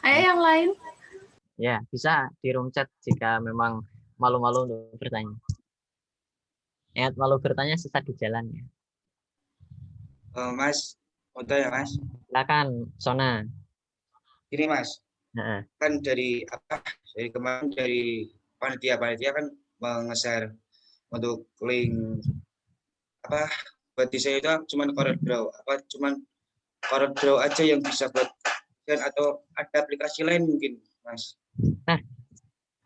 Ayo yang lain. Ya, bisa di room chat jika memang malu-malu untuk bertanya. Ingat, malu bertanya sesat di jalan ya. Mas, mau tanya Mas. Silakan, Sona. Ini Mas, kan dari kemarin dari panitia kan nge-share untuk link buat desain itu cuman Corel Draw aja yang bisa buat desain atau ada aplikasi lain mungkin Mas.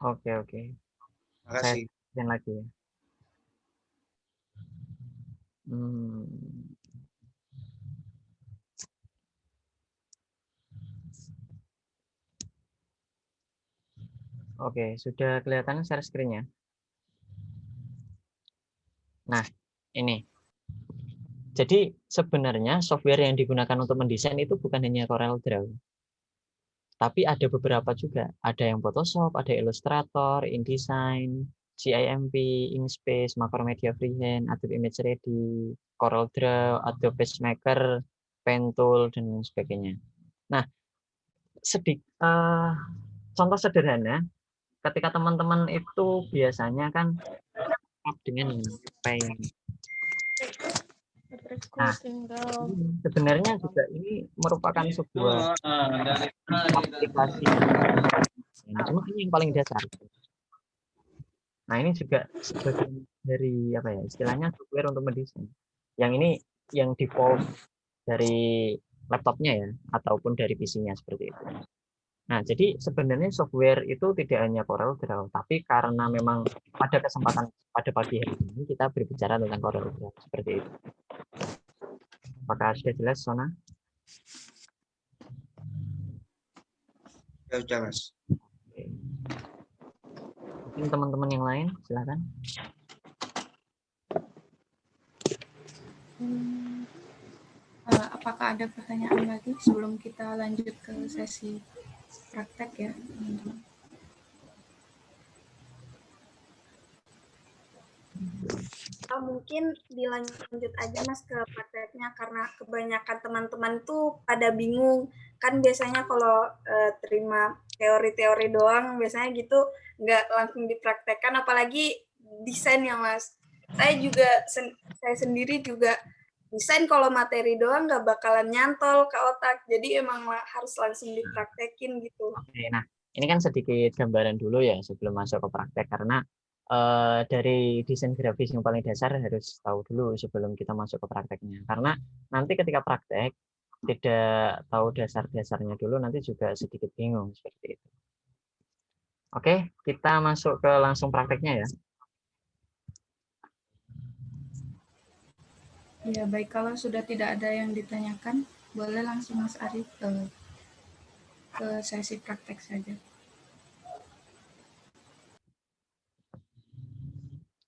Oke. Makasih. Saya lagi ya. Oke, sudah kelihatan share screen-nya. Nah, ini. Jadi sebenarnya software yang digunakan untuk mendesain itu bukan hanya Corel Draw. Tapi ada beberapa juga. Ada yang Photoshop, ada Illustrator, InDesign, GIMP, Inkspace, Macromedia Freehand, Adobe Image Ready, Corel Draw, Adobe PageMaker, Pentool, dan sebagainya. Nah, contoh sederhana, ketika teman-teman itu biasanya kan dengan Paint. Nah, sebenarnya juga ini merupakan sebuah aplikasi. Cuma ini yang paling dasar. Nah, ini juga sebagian dari istilahnya software untuk mendesain. Yang ini yang default dari laptopnya ya, ataupun dari PC-nya seperti itu. Nah, jadi sebenarnya software itu tidak hanya Corel Draw, tapi karena memang pada kesempatan pada pagi hari ini kita berbicara tentang Corel Draw seperti itu. Apakah sudah jelas, Sona? Ya sudah, Mas. Oke. Mungkin teman-teman yang lain, silakan. Apakah ada pertanyaan lagi sebelum kita lanjut ke sesi praktek ya, teman-teman? Mungkin dilanjut aja Mas ke prakteknya, karena kebanyakan teman-teman tuh pada bingung. Kan biasanya kalau terima teori-teori doang, biasanya gitu nggak langsung dipraktekkan, apalagi desain ya Mas. Saya sendiri juga desain kalau materi doang nggak bakalan nyantol ke otak, jadi emang harus langsung dipraktekin gitu. Oke, nah ini kan sedikit gambaran dulu ya sebelum masuk ke praktek, karena dari desain grafis yang paling dasar harus tahu dulu sebelum kita masuk ke prakteknya. Karena nanti ketika praktek tidak tahu dasar-dasarnya dulu nanti juga sedikit bingung seperti itu. Oke, kita masuk ke langsung prakteknya ya. Ya, baik, kalau sudah tidak ada yang ditanyakan, boleh langsung Mas Ari ke sesi praktek saja.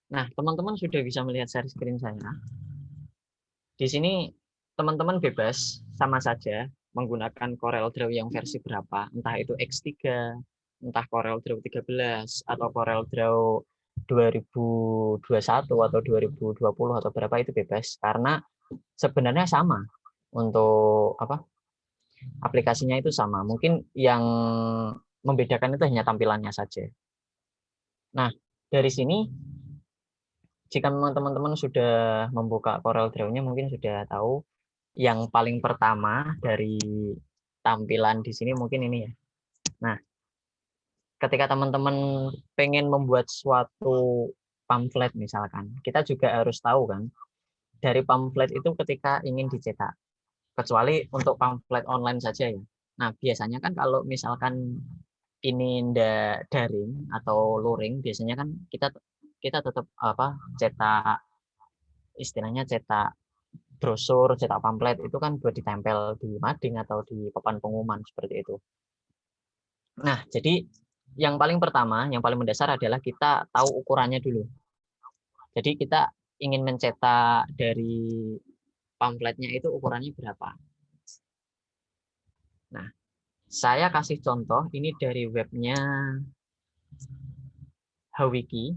Nah, teman-teman sudah bisa melihat share screen saya. Di sini teman-teman bebas sama saja menggunakan Corel Draw yang versi berapa, entah itu X3, entah Corel Draw 13 atau Corel Draw 2021 atau 2020 atau berapa, itu bebas karena sebenarnya sama untuk aplikasinya itu sama. Mungkin yang membedakan itu hanya tampilannya saja. Nah, dari sini jika memang teman-teman sudah membuka Corel Draw-nya, mungkin sudah tahu yang paling pertama dari tampilan di sini mungkin ini ya. Nah, ketika teman-teman pengen membuat suatu pamflet misalkan, kita juga harus tahu kan, dari pamflet itu ketika ingin dicetak, kecuali untuk pamflet online saja ya. Nah, biasanya kan kalau misalkan ini daring atau luring, biasanya kan kita tetap cetak, istilahnya cetak brosur, cetak pamflet itu kan buat ditempel di mading atau di papan pengumuman seperti itu. Nah, jadi yang paling pertama, yang paling mendasar adalah kita tahu ukurannya dulu. Jadi kita ingin mencetak dari pamfletnya itu ukurannya berapa. Nah, saya kasih contoh ini dari webnya Hawiki.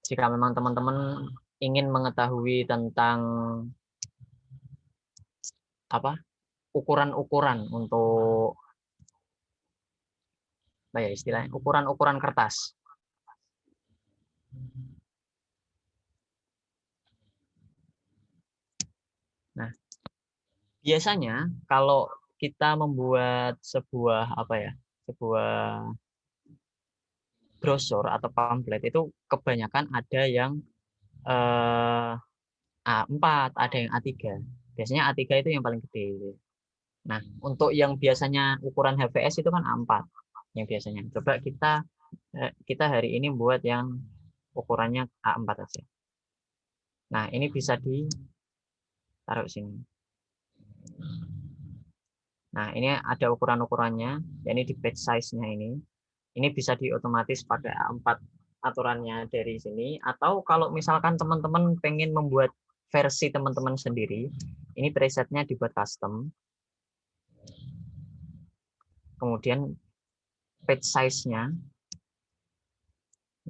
Jika memang teman-teman ingin mengetahui tentang ukuran-ukuran untuk istilahnya ukuran-ukuran kertas. Nah, biasanya kalau kita membuat sebuah sebuah brosur atau pamflet itu kebanyakan ada yang A4, ada yang A3. Biasanya A3 itu yang paling gede. Nah, untuk yang biasanya ukuran HVS itu kan A4 yang biasanya. Coba kita hari ini buat yang ukurannya A4 aja. Nah, ini bisa ditaruh sini. Nah, ini ada ukuran-ukurannya, yakni di page size-nya ini. Ini bisa diotomatis pakai A4 aturannya dari sini, atau kalau misalkan teman-teman pengen membuat versi teman-teman sendiri, ini presetnya dibuat custom. Kemudian page size-nya.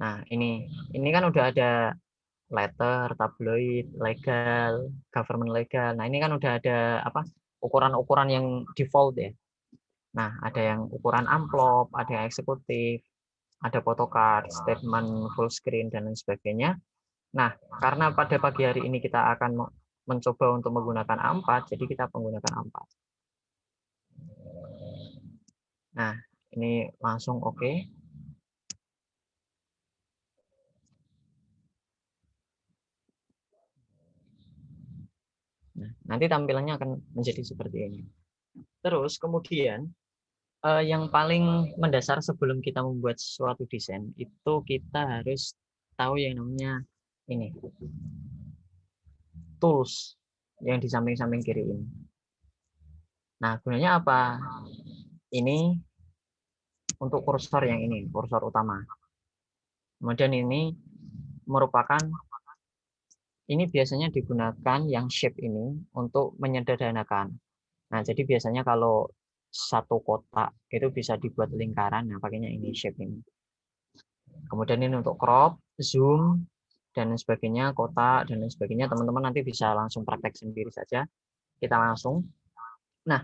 Nah, ini kan udah ada letter, tabloid, legal, government legal. Nah, ini kan udah ada ukuran-ukuran yang default ya. Nah, ada yang ukuran amplop, ada yang eksekutif, ada photocard, statement, full screen, dan lain sebagainya. Nah, karena pada pagi hari ini kita akan mencoba untuk menggunakan A4, jadi kita menggunakan A4. Nah, ini langsung oke. Nah, nanti tampilannya akan menjadi seperti ini. Terus kemudian yang paling mendasar sebelum kita membuat suatu desain itu kita harus tahu yang namanya ini tools yang di samping-samping kiri ini. Nah, gunanya apa? Ini untuk kursor yang ini, kursor utama. Kemudian ini merupakan, ini biasanya digunakan yang shape ini untuk menyederhanakan. Nah, jadi biasanya kalau satu kotak itu bisa dibuat lingkaran, nah pakainya ini shape ini. Kemudian ini untuk crop, zoom, dan sebagainya, kotak, dan lain sebagainya. Teman-teman nanti bisa langsung praktek sendiri saja. Kita langsung. Nah,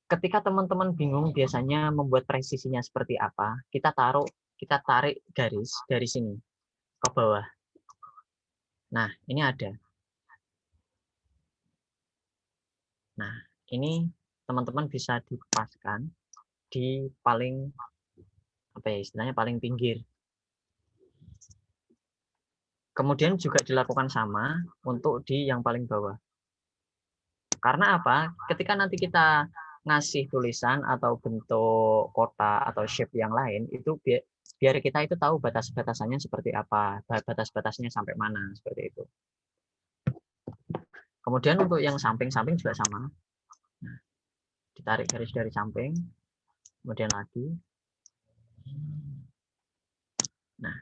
ketika teman-teman bingung biasanya membuat presisinya seperti apa, kita tarik garis dari sini ke bawah. Nah, ini ada. Nah, ini teman-teman bisa dipaskan di paling istilahnya paling pinggir. Kemudian juga dilakukan sama untuk di yang paling bawah. Karena apa? Ketika nanti kita ngasih tulisan atau bentuk kotak atau shape yang lain, itu biar kita itu tahu batas-batasannya seperti apa, batas-batasnya sampai mana, seperti itu. Kemudian untuk yang samping-samping juga sama. Nah, ditarik garis dari samping, kemudian lagi. Nah,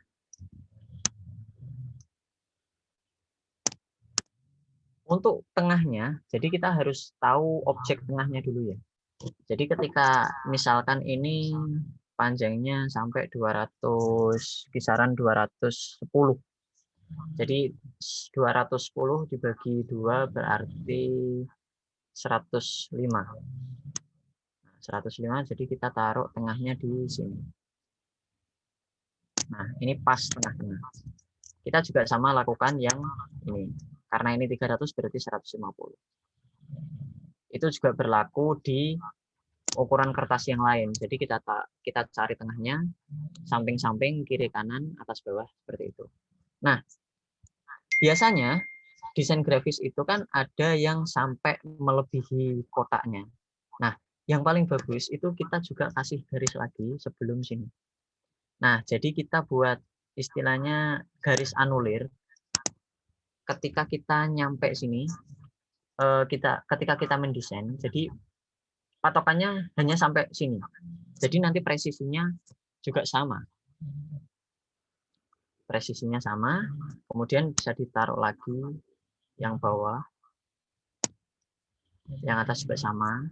untuk tengahnya, jadi kita harus tahu objek tengahnya dulu ya. Jadi ketika misalkan ini panjangnya sampai 200, kisaran 210. Jadi 210 dibagi 2 berarti 105. 105, jadi kita taruh tengahnya di sini. Nah, ini pas tengah-tengah. Kita juga sama lakukan yang ini. Karena ini 300 berarti 150. Itu juga berlaku di ukuran kertas yang lain. Jadi kita cari tengahnya, samping-samping, kiri kanan, atas bawah seperti itu. Nah, biasanya desain grafis itu kan ada yang sampai melebihi kotaknya. Nah, yang paling bagus itu kita juga kasih garis lagi sebelum sini. Nah, jadi kita buat istilahnya garis anulir. Ketika kita nyampe sini, ketika kita mendesain, jadi patokannya hanya sampai sini. Jadi nanti presisinya juga sama. Presisinya sama, kemudian bisa ditaruh lagi yang bawah, yang atas juga sama.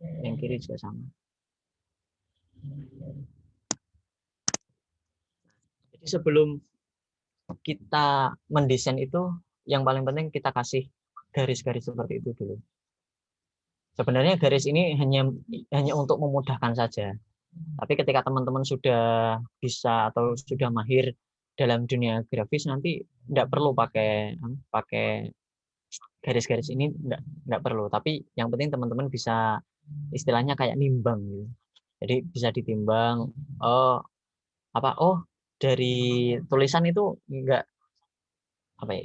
Yang kiri juga sama. Jadi sebelum kita mendesain itu, yang paling penting kita kasih garis-garis seperti itu dulu. Sebenarnya garis ini hanya untuk memudahkan saja. Tapi ketika teman-teman sudah bisa atau sudah mahir dalam dunia grafis, nanti tidak perlu pakai garis-garis ini, tidak perlu. Tapi yang penting teman-teman bisa istilahnya kayak nimbang gitu. Jadi bisa ditimbang, oh dari tulisan itu enggak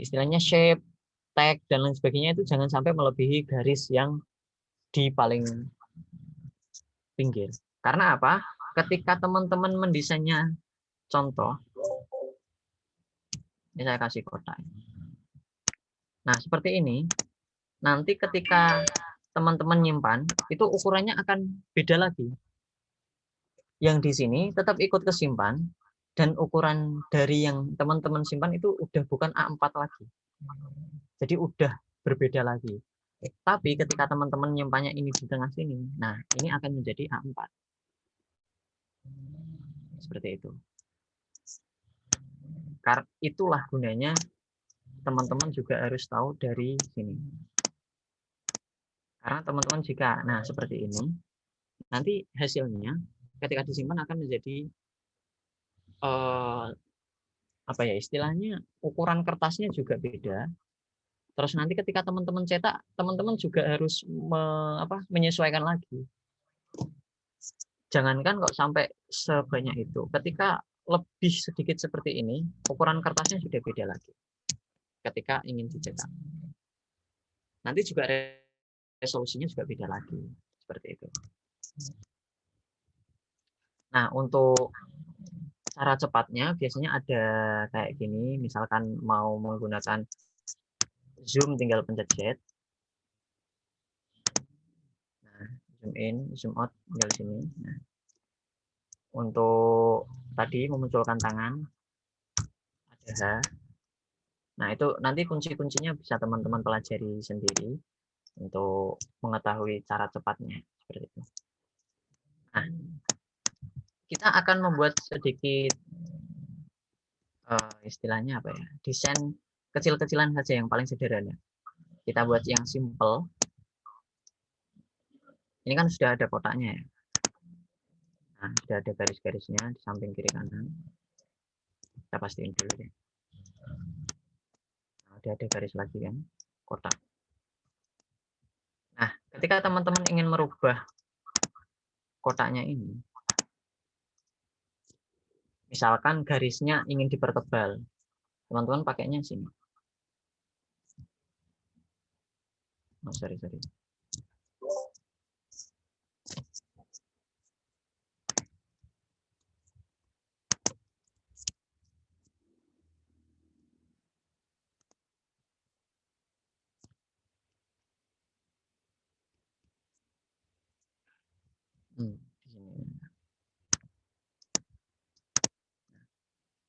istilahnya shape, tag dan lain sebagainya itu jangan sampai melebihi garis yang di paling pinggir. Karena apa? Ketika teman-teman mendesainnya, contoh, ini saya kasih kotak. Nah, seperti ini. Nanti ketika teman-teman nyimpan, itu ukurannya akan beda lagi. Yang di sini tetap ikut kesimpan, dan ukuran dari yang teman-teman simpan itu udah bukan A4 lagi. Jadi udah berbeda lagi. Tapi ketika teman-teman nyimpannya ini di tengah sini, nah ini akan menjadi A4. Seperti itu. Karena itulah gunanya teman-teman juga harus tahu dari sini. Karena teman-teman jika, nah seperti ini, nanti hasilnya ketika disimpan akan menjadi istilahnya ukuran kertasnya juga beda. Terus nanti ketika teman-teman cetak, teman-teman juga harus menyesuaikan lagi. Jangankan kok sampai sebanyak itu. Ketika lebih sedikit seperti ini, ukuran kertasnya sudah beda lagi. Ketika ingin dicetak. Nanti juga resolusinya juga beda lagi. Seperti itu. Nah, untuk cara cepatnya biasanya ada kayak gini. Misalkan mau menggunakan zoom, tinggal pencet Z. Nah, zoom in, zoom out, tinggal sini. Nah, untuk tadi memunculkan tangan, ada H. Nah, itu nanti kunci-kuncinya bisa teman-teman pelajari sendiri untuk mengetahui cara cepatnya. Seperti itu. Nah, kita akan membuat sedikit istilahnya desain kecil-kecilan saja yang paling sederhana. Kita buat yang simple. Ini kan sudah ada kotaknya ya. Nah, sudah ada garis-garisnya di samping kiri kanan. Kita pastiin dulu deh. Nah, sudah ada garis lagi kan, kotak. Nah, ketika teman-teman ingin merubah kotaknya ini, misalkan garisnya ingin dipertebal, teman-teman pakainya sini. Oh, sorry.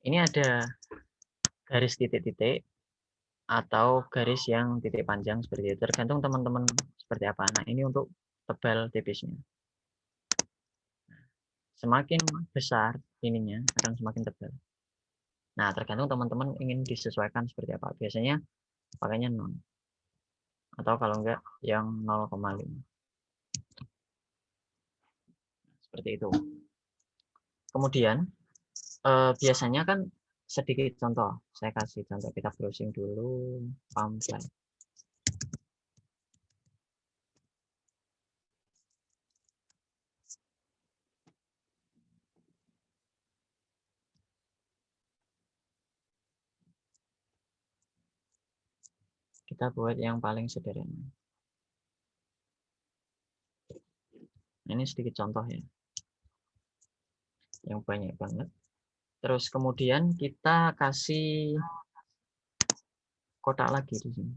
Ini ada garis titik-titik atau garis yang titik panjang seperti itu. Tergantung teman-teman seperti apa. Nah, ini untuk tebal tipisnya. Semakin besar ininya akan semakin tebal. Nah, tergantung teman-teman ingin disesuaikan seperti apa. Biasanya pakainya 0. Atau kalau enggak yang 0,5. Seperti itu. Kemudian biasanya kan sedikit contoh. Saya kasih contoh, kita browsing dulu pamflet. Kita buat yang paling sederhana. Ini sedikit contoh ya. Yang banyak banget. Terus kemudian kita kasih kotak lagi di sini.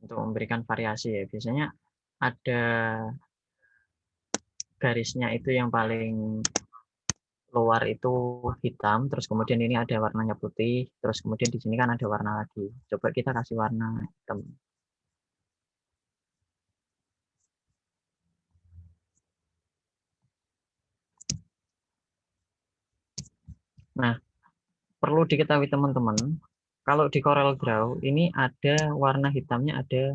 Untuk memberikan variasi ya. Biasanya ada garisnya itu yang paling luar itu hitam, terus kemudian ini ada warnanya putih, terus kemudian di sini kan ada warna lagi. Coba kita kasih warna hitam. Nah, perlu diketahui teman-teman, kalau di Corel Draw ini ada warna hitamnya ada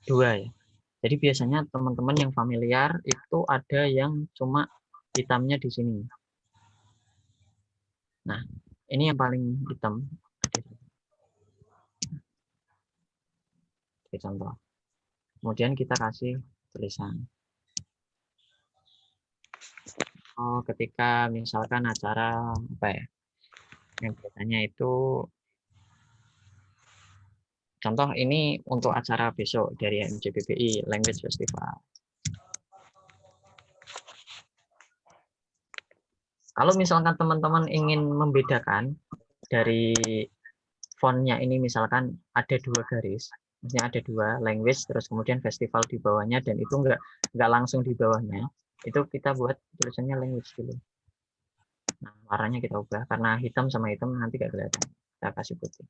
2 ya. Jadi biasanya teman-teman yang familiar itu ada yang cuma hitamnya di sini. Nah, ini yang paling hitam. Oke, contoh. Kemudian kita kasih tulisan. Oh, ketika misalkan acara apa ya? Yang biasanya itu contoh ini untuk acara besok dari MJBBI Language Festival. Kalau misalkan teman-teman ingin membedakan dari fontnya ini, misalkan ada 2 garis, maksudnya ada 2 language, terus kemudian festival di bawahnya, dan itu nggak langsung di bawahnya, itu kita buat tulisannya language dulu. Nah, warnanya kita ubah karena hitam sama hitam nanti nggak kelihatan. Kita kasih putih.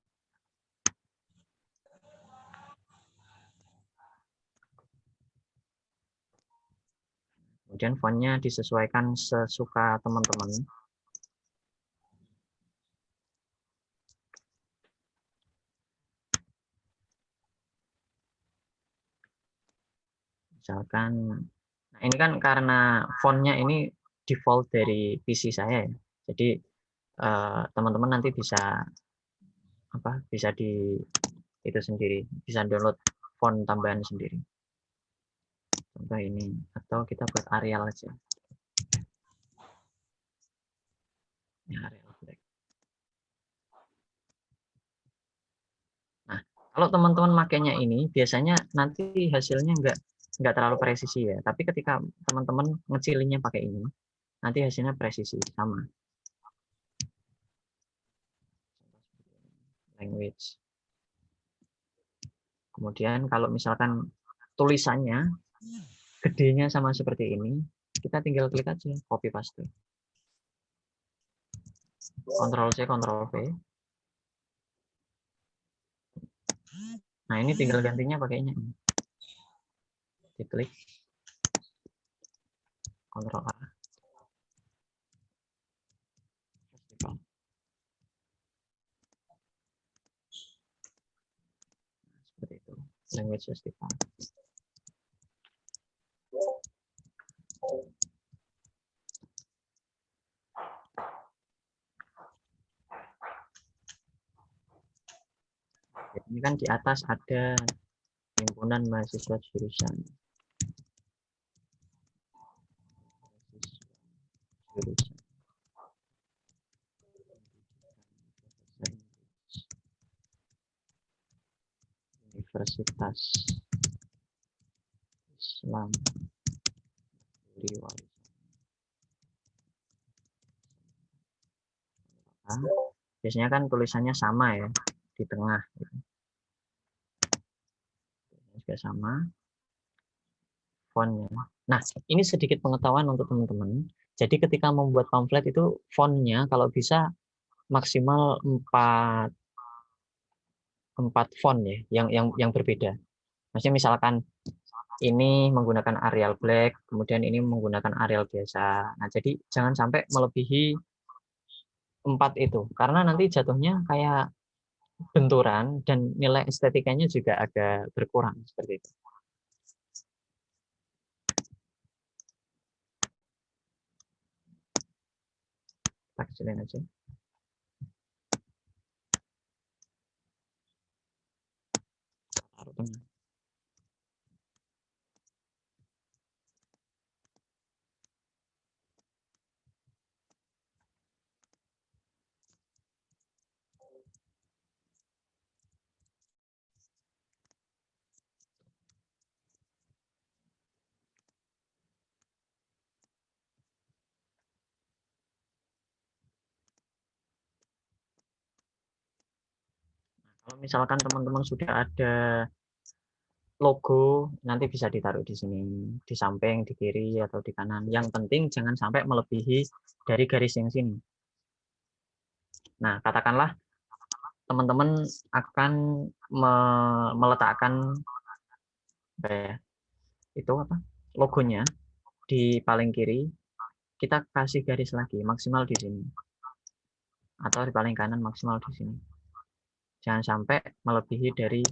Kemudian fontnya disesuaikan sesuka teman-teman. Misalkan, nah ini kan karena fontnya ini default dari PC saya ya. Jadi teman-teman nanti bisa bisa di itu sendiri, bisa download font tambahan sendiri. Contoh ini, atau kita buat Arial aja. Ini Arial Black. Nah, kalau teman-teman makainya ini, biasanya nanti hasilnya nggak terlalu presisi ya. Tapi ketika teman-teman ngecilinnya pakai ini, nanti hasilnya presisi, sama. Language. Kemudian kalau misalkan tulisannya gedenya sama seperti ini, kita tinggal klik aja, copy paste. Ctrl C, Ctrl V. Nah, ini tinggal gantinya pakainya ini. Diklik. Ctrl A. Seperti itu. Language festival. Ini kan di atas ada himpunan mahasiswa jurusan. Universitas Islam biasanya kan tulisannya sama ya di tengah juga sama fontnya. Nah, ini sedikit pengetahuan untuk teman-teman. Jadi ketika membuat pamflet itu fontnya kalau bisa maksimal 4 font ya yang berbeda. Maksudnya misalkan ini menggunakan Arial Black, kemudian ini menggunakan Arial biasa. Nah, jadi jangan sampai melebihi 4 itu, karena nanti jatuhnya kayak benturan dan nilai estetikanya juga agak berkurang seperti itu. Kita kecilin aja. Taruh tengah. Kalau misalkan teman-teman sudah ada logo, nanti bisa ditaruh di sini, di samping, di kiri, atau di kanan. Yang penting jangan sampai melebihi dari garis yang sini. Nah, katakanlah teman-teman akan meletakkan itu apa? Logonya di paling kiri, kita kasih garis lagi, maksimal di sini. Atau di paling kanan maksimal di sini. Jangan sampai melebihi dari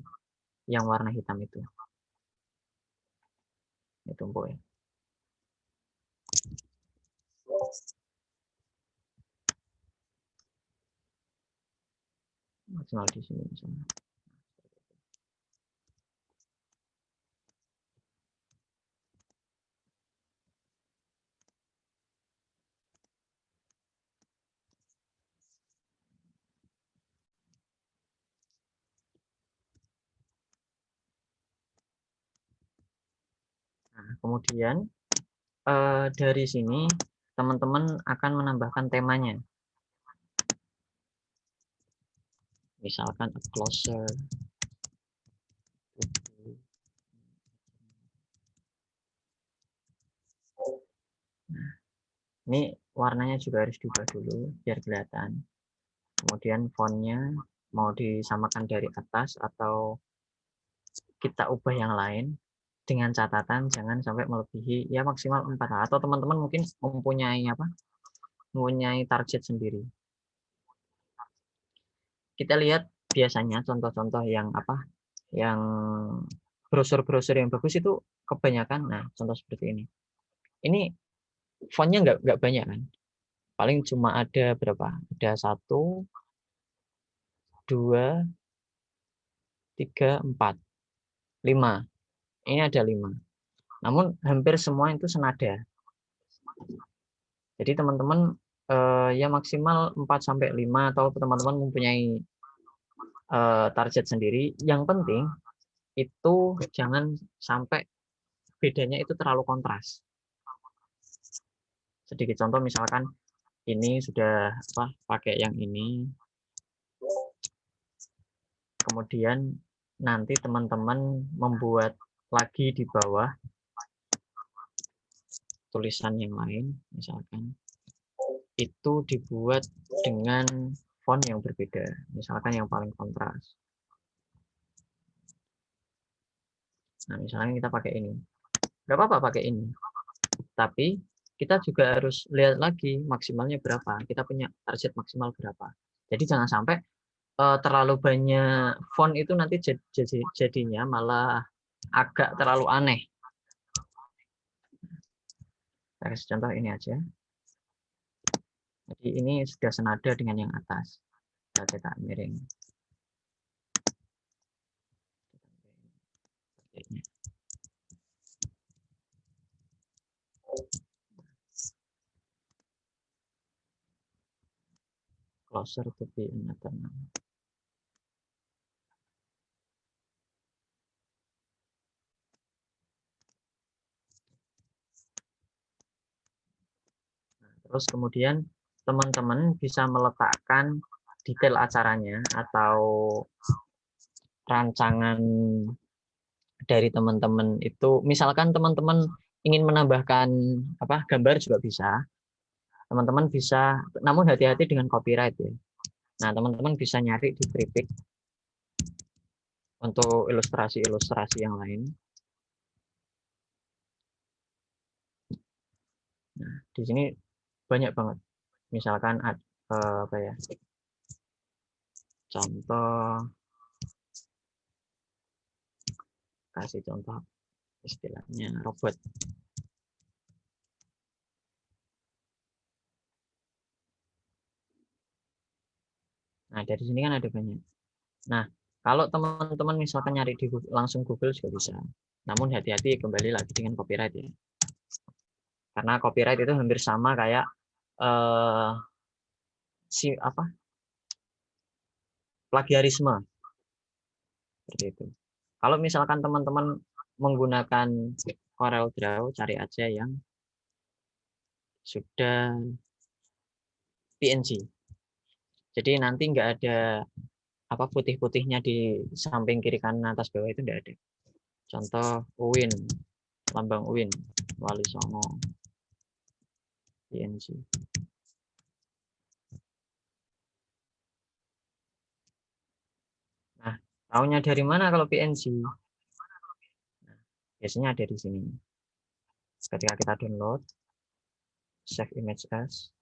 yang warna hitam itu. Ini tumpuk ya. Maksimal di sini misalnya. Nah, kemudian dari sini teman-teman akan menambahkan temanya. Misalkan a closer. Nah, ini warnanya juga harus diubah dulu biar kelihatan. Kemudian fontnya mau disamakan dari atas atau kita ubah yang lain. Dengan catatan jangan sampai melebihi ya maksimal 4 atau teman-teman mungkin mempunyai mempunyai target sendiri. Kita lihat biasanya contoh-contoh yang yang brosur-brosur yang bagus itu kebanyakan, nah contoh seperti ini. Ini fontnya nggak banyak kan, paling cuma ada berapa? Ada 1, 2, 3, 4, 5. Ini ada 5. Namun hampir semua itu senada. Jadi teman-teman ya maksimal 4-5 atau teman-teman mempunyai target sendiri. Yang penting itu jangan sampai bedanya itu terlalu kontras. Sedikit contoh misalkan ini sudah pakai yang ini. Kemudian nanti teman-teman membuat lagi di bawah tulisan yang lain, misalkan itu dibuat dengan font yang berbeda, misalkan yang paling kontras. Nah, misalnya kita pakai ini, nggak apa-apa pakai ini, tapi kita juga harus lihat lagi maksimalnya berapa, kita punya target maksimal berapa. Jadi jangan sampai terlalu banyak font itu nanti jadinya malah agak terlalu aneh. Saya kasih contoh ini aja. Jadi ini sudah senada dengan yang atas. Kita cetak miring. Closer to be another. Terus kemudian teman-teman bisa meletakkan detail acaranya atau rancangan dari teman-teman itu. Misalkan teman-teman ingin menambahkan gambar juga bisa. Teman-teman bisa, namun hati-hati dengan copyright ya. Nah, teman-teman bisa nyari di Pripik untuk ilustrasi-ilustrasi yang lain. Nah, di sini banyak banget. Misalkan contoh, kasih contoh istilahnya robot. Nah, dari sini kan ada banyak. Nah, kalau teman-teman misalkan nyari di Google, langsung Google juga bisa. Namun hati-hati, kembali lagi dengan copyright ya. Karena copyright itu hampir sama kayak plagiarisme. Seperti itu. Kalau misalkan teman-teman menggunakan CorelDRAW, cari aja yang sudah PNG. Jadi nanti nggak ada apa putih-putihnya di samping kiri kanan atas bawah, itu nggak ada. Contoh UIN, lambang UIN, Wali Songo, PNG. Nah, tahunya dari mana kalau PNG? Nah, biasanya ada di sini. Ketika kita download, save image as.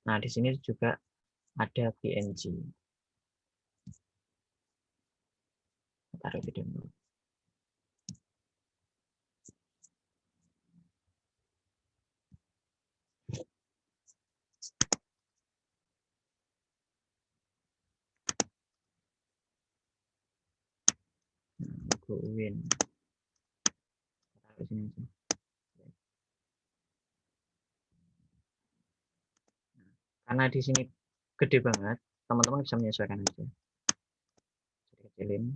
Nah, di sini juga ada PNG. Taruh di download. Logo UIN. Taruh sini aja. Karena di sini gede banget, teman-teman bisa menyesuaikan aja. Jadi kecilin.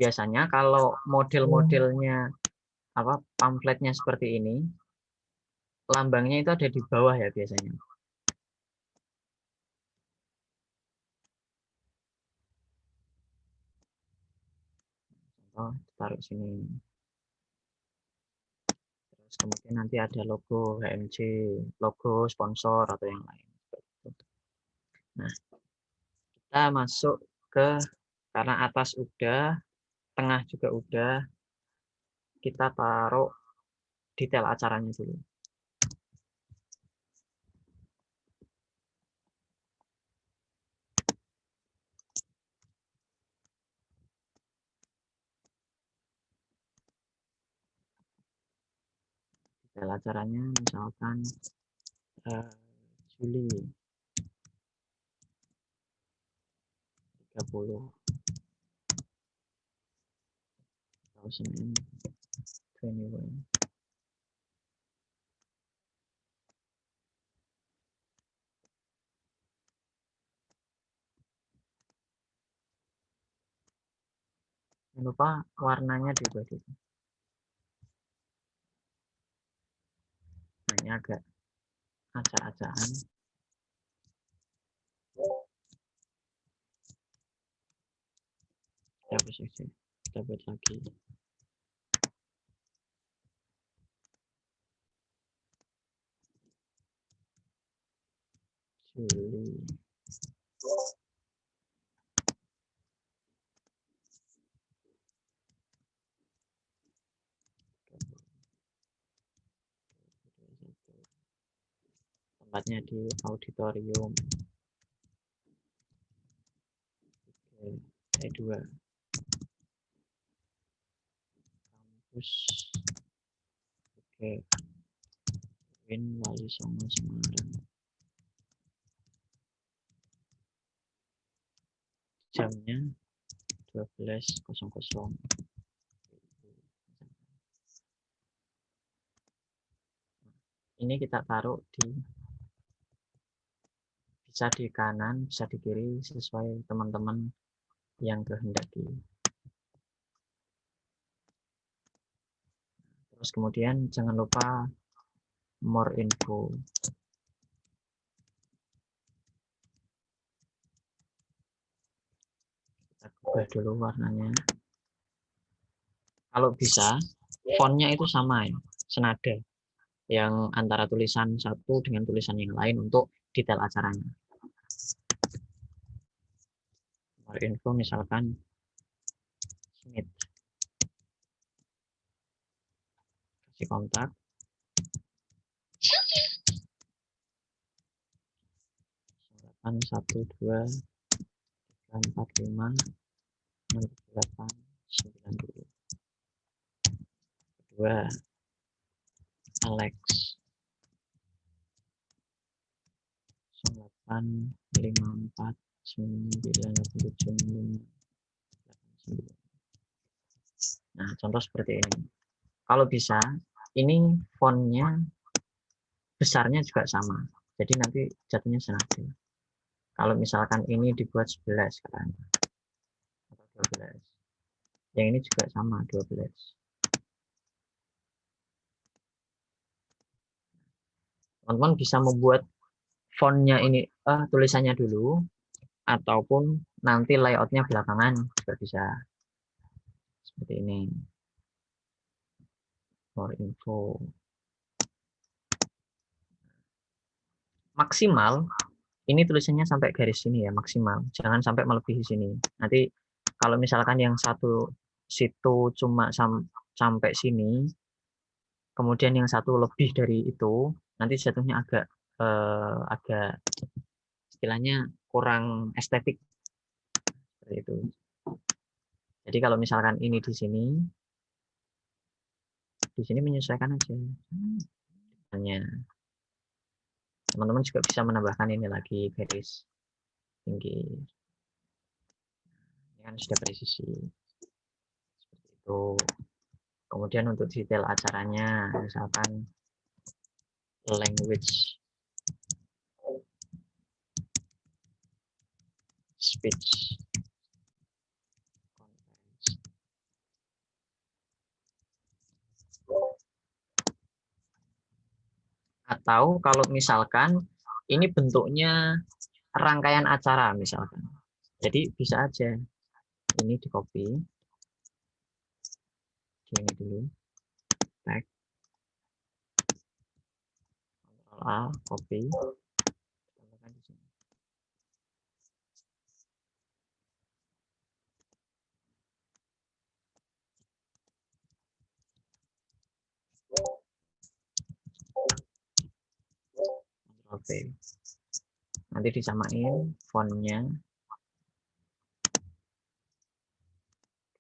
Biasanya kalau model-modelnya apa pamfletnya seperti ini, lambangnya itu ada di bawah ya biasanya. Oh, taruh sini. Terus kemudian nanti ada logo HMJ, logo sponsor atau yang lain. Nah, kita masuk ke, karena atas udah, tengah juga udah, kita taruh detail acaranya dulu. Detail acaranya misalkan Juli 30 2021. Jangan lupa warnanya diubah dulu. Nah, ini agak acak-acakan. Ya, bisa sih. Kita buat lagi. Juli. Tempatnya di auditorium. Oke, 2. Kampus. Oke. UIN Wali Songo Semarang. Jamnya 12.00. Ini kita taruh di, bisa di kanan, bisa di kiri, sesuai teman-teman yang kehendaki. Terus kemudian jangan lupa more info. Kita ubah dulu warnanya. Kalau bisa, fontnya itu sama ya, senada. Yang antara tulisan satu dengan tulisan yang lain untuk detail acaranya. More info misalkan Smith. Kasih kontak. 1, 2, 3, 4, 5, 6, 8, 9. Kedua, Alex. 8, 5, 4, 9, 8, 7, 5, 8, 9. Nah, contoh seperti ini. Kalau bisa, ini fontnya besarnya juga sama. Jadi nanti jatuhnya senada. Kalau misalkan ini dibuat 11 sekarang, atau 12. Yang ini juga sama, 12. Teman-teman bisa membuat fontnya ini, tulisannya dulu, ataupun nanti layoutnya belakangan juga bisa. Seperti ini. For info. Maksimal, ini tulisannya sampai garis sini ya, maksimal. Jangan sampai melebihi sini. Nanti kalau misalkan yang satu situ cuma sampai sini, kemudian yang satu lebih dari itu, nanti jatuhnya agak istilahnya kurang estetik seperti itu. Jadi kalau misalkan ini di sini menyesuaikan aja. Teman-teman juga bisa menambahkan ini lagi garis tinggi. Ini kan sudah presisi seperti itu. Kemudian untuk detail acaranya, misalkan language, speech, atau kalau misalkan ini bentuknya rangkaian acara misalkan, jadi bisa aja ini di copy, ini dulu, tag, Ctrl A, copy, tambahkan di sini. Ctrl V. Nanti disamain fontnya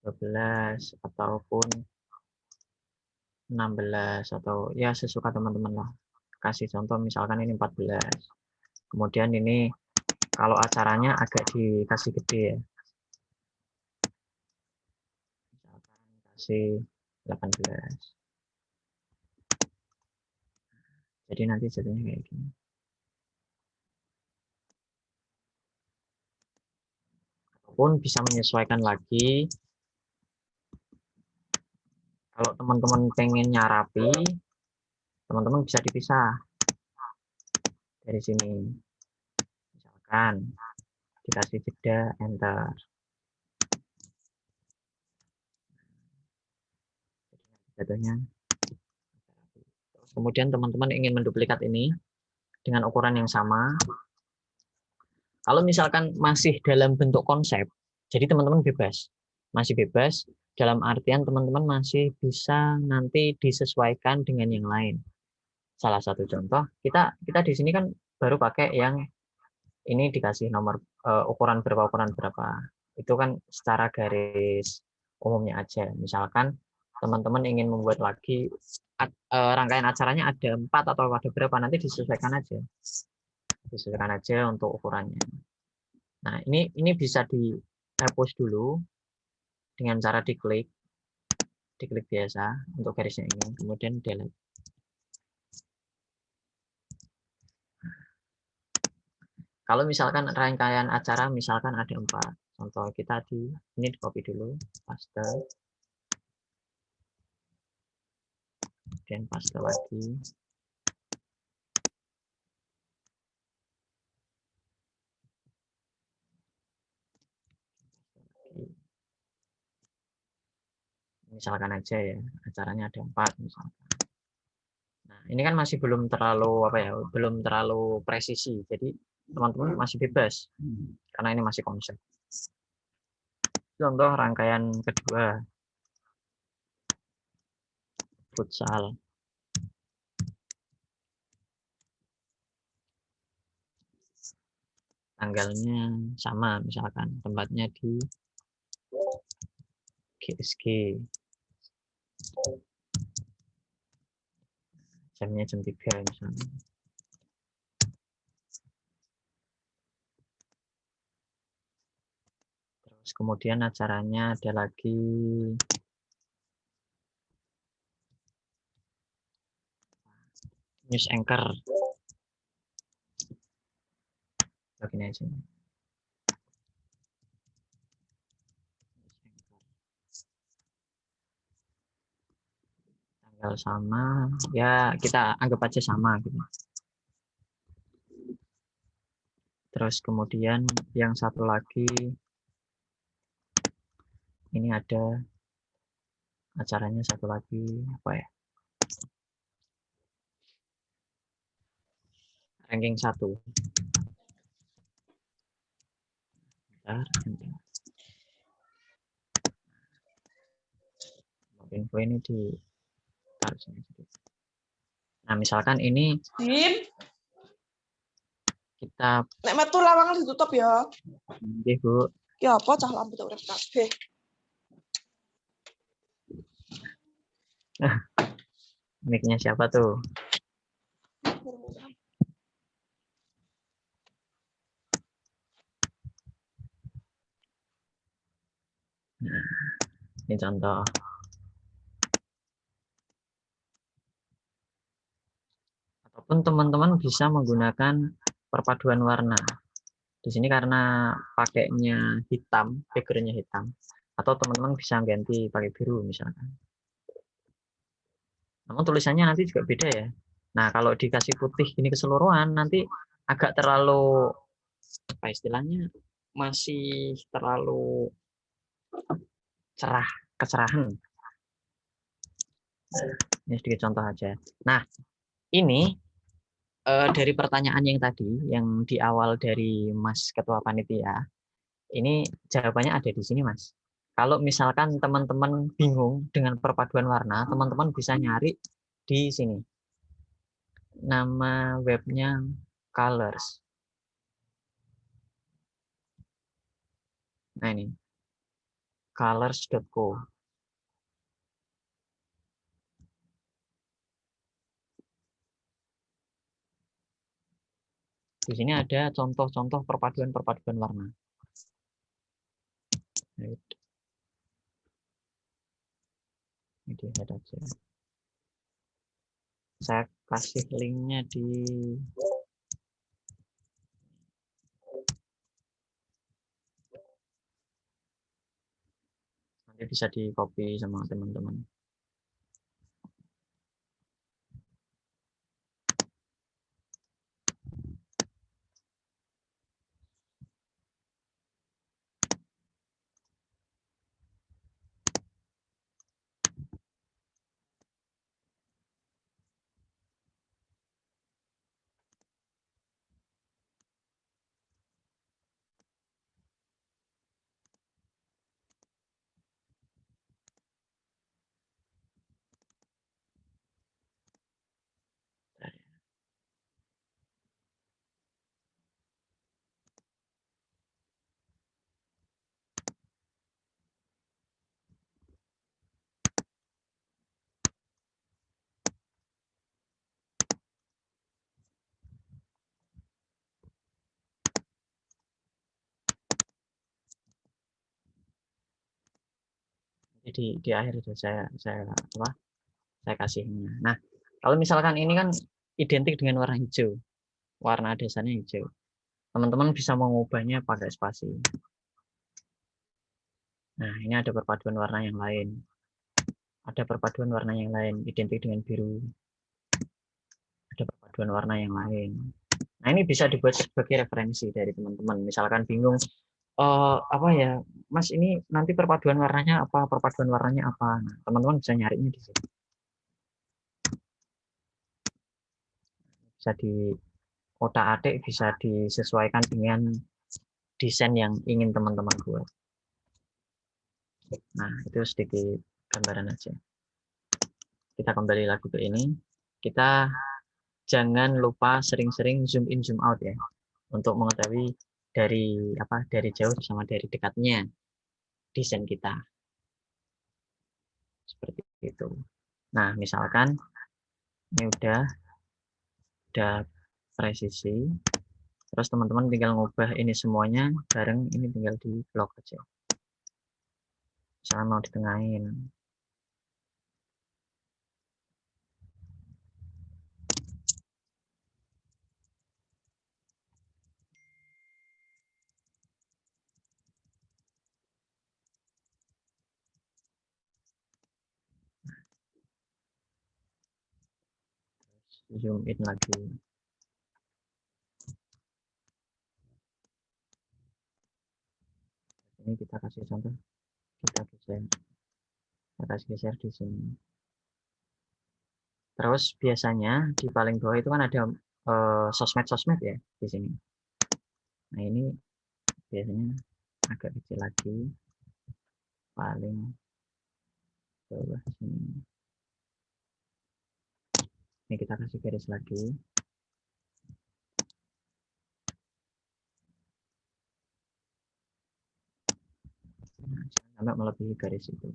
12 ataupun 16 atau ya sesuka teman-teman lah. Kasih contoh misalkan ini 14. Kemudian ini kalau acaranya agak dikasih gede ya. Misalkan kasih 18. Jadi nanti jadinya kayak gini. Ataupun bisa menyesuaikan lagi. Kalau teman-teman pengennya rapi, teman-teman bisa dipisah dari sini. Misalkan dikasih jeda, enter. Jatuhnya. Terus kemudian teman-teman ingin menduplikat ini dengan ukuran yang sama. Kalau misalkan masih dalam bentuk konsep, jadi teman-teman bebas. Masih bebas dalam artian teman-teman masih bisa nanti disesuaikan dengan yang lain. Salah satu contoh, kita di sini kan baru pakai yang ini dikasih nomor ukuran berapa. Itu kan secara garis umumnya aja. Misalkan teman-teman ingin membuat lagi rangkaian acaranya ada 4 atau ada berapa, nanti disesuaikan aja. Disesuaikan aja untuk ukurannya. Nah, ini bisa dihapus dulu dengan cara diklik biasa untuk garisnya ini, kemudian delete. Kalau misalkan rangkaian acara misalkan ada 4, contoh kita ini di copy dulu, paste, kemudian paste lagi. Misalkan aja ya, acaranya ada 4 misalkan. Nah, ini kan masih belum terlalu presisi. Jadi teman-teman masih bebas karena ini masih konsep. Contoh rangkaian kedua, futsal. tanggalnya sama, misalkan tempatnya di GSG. Jamnya jam 3 misalnya. Terus kemudian acaranya ada lagi news anchor. Begini aja. Tanggal sama, ya kita anggap aja sama gitu. Terus kemudian yang satu lagi ini ada acaranya satu lagi apa ya? Ranking 1. Info ini di nah misalkan ini kita nek metu lawangan ditutup ya. Nggih, Bu. Ya apa cah lampu tak urip kabeh. Mic-nya siapa tuh? Nah, ini contoh. Ataupun teman-teman bisa menggunakan perpaduan warna. Di sini karena pakainya hitam, background-nya hitam, atau teman-teman bisa ganti pakai biru misalkan. Namun tulisannya nanti juga beda ya. Nah, kalau dikasih putih ini keseluruhan nanti agak terlalu apa istilahnya? Masih terlalu cerah, kecerahan. Ini sedikit contoh aja. Nah, ini dari pertanyaan yang tadi, yang di awal dari Mas Ketua Panitia, ini jawabannya ada di sini, Mas. Kalau misalkan teman-teman bingung dengan perpaduan warna, teman-teman bisa nyari di sini. Nama webnya Colors. Nah ini, colors.co. Di sini ada contoh-contoh perpaduan warna. Ini dilihat aja. Saya kasih linknya di nanti bisa di copy sama teman-teman. Jadi di akhir itu saya kasihnya. Nah, kalau misalkan ini kan identik dengan warna hijau, warna dasarnya hijau. Teman-teman bisa mengubahnya pakai spasi. Nah, ini ada perpaduan warna yang lain. Ada perpaduan warna yang lain identik dengan biru. Ada perpaduan warna yang lain. Nah, ini bisa dibuat sebagai referensi dari teman-teman. Misalkan bingung, apa ya, Mas ini nanti perpaduan warnanya apa? Perpaduan warnanya apa? Nah, teman-teman bisa nyarinya di sini. Bisa di otak-atik, bisa disesuaikan dengan desain yang ingin teman-teman buat. Nah, itu sedikit gambaran aja. Kita kembali lagi ke ini. Kita jangan lupa sering-sering zoom in, zoom out ya. Untuk mengetahui dari jauh sama dari dekatnya desain kita. Seperti itu. Nah, misalkan ini udah presisi, terus teman-teman tinggal ngubah ini semuanya bareng, ini tinggal di blok aja. Misalkan mau ditengahin. Zoom in lagi. Ini kita kasih contoh, kita kasih geser di sini. Terus biasanya di paling bawah itu kan ada sosmed ya di sini. Nah, ini biasanya agak kecil lagi, paling bawah sini. Ini kita kasih garis lagi. Nah, sampai melebihi garis itu.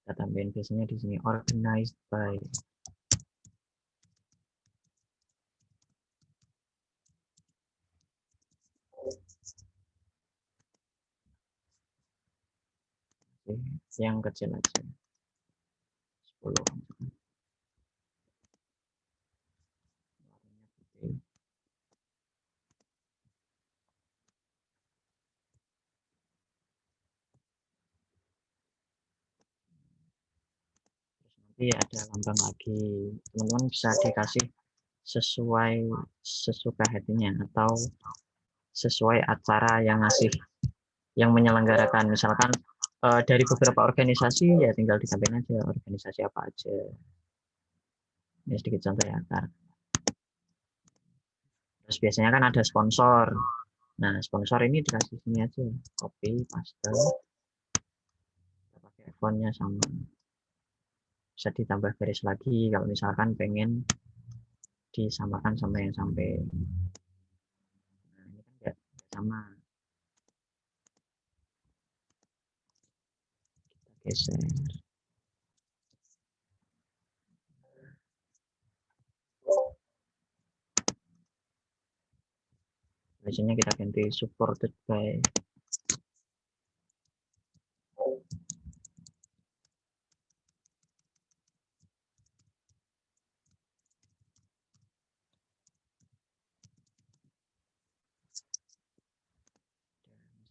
Kita tambahin biasanya di sini organized by. Oke, yang kecil aja. 10. Nanti ada lambang lagi, teman-teman bisa dikasih sesuka hatinya atau sesuai acara yang menyelenggarakan. Misalkan dari beberapa organisasi ya tinggal ditambahin aja organisasi apa aja. Ini sedikit contoh ya, Kak. Terus biasanya kan ada sponsor. Nah, sponsor ini dikasih sini aja, copy paste, kita pakai fontnya sama. Bisa ditambah garis lagi kalau misalkan pengen disamakan sama yang sampai. Nah, ini kan enggak sama. Kita geser. Biasanya kita ganti supported by.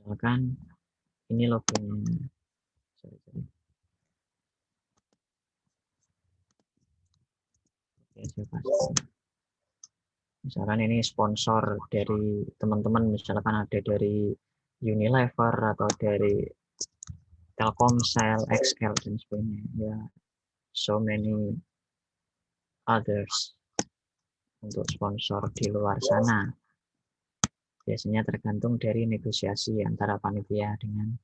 Misalkan ini logonya. Oke, pasti. Misalkan ini sponsor dari teman-teman, misalkan ada dari Unilever atau dari Telkomsel, XL dan sebagainya. Ya, so many others untuk sponsor di luar sana. Biasanya tergantung dari negosiasi antara panitia dengan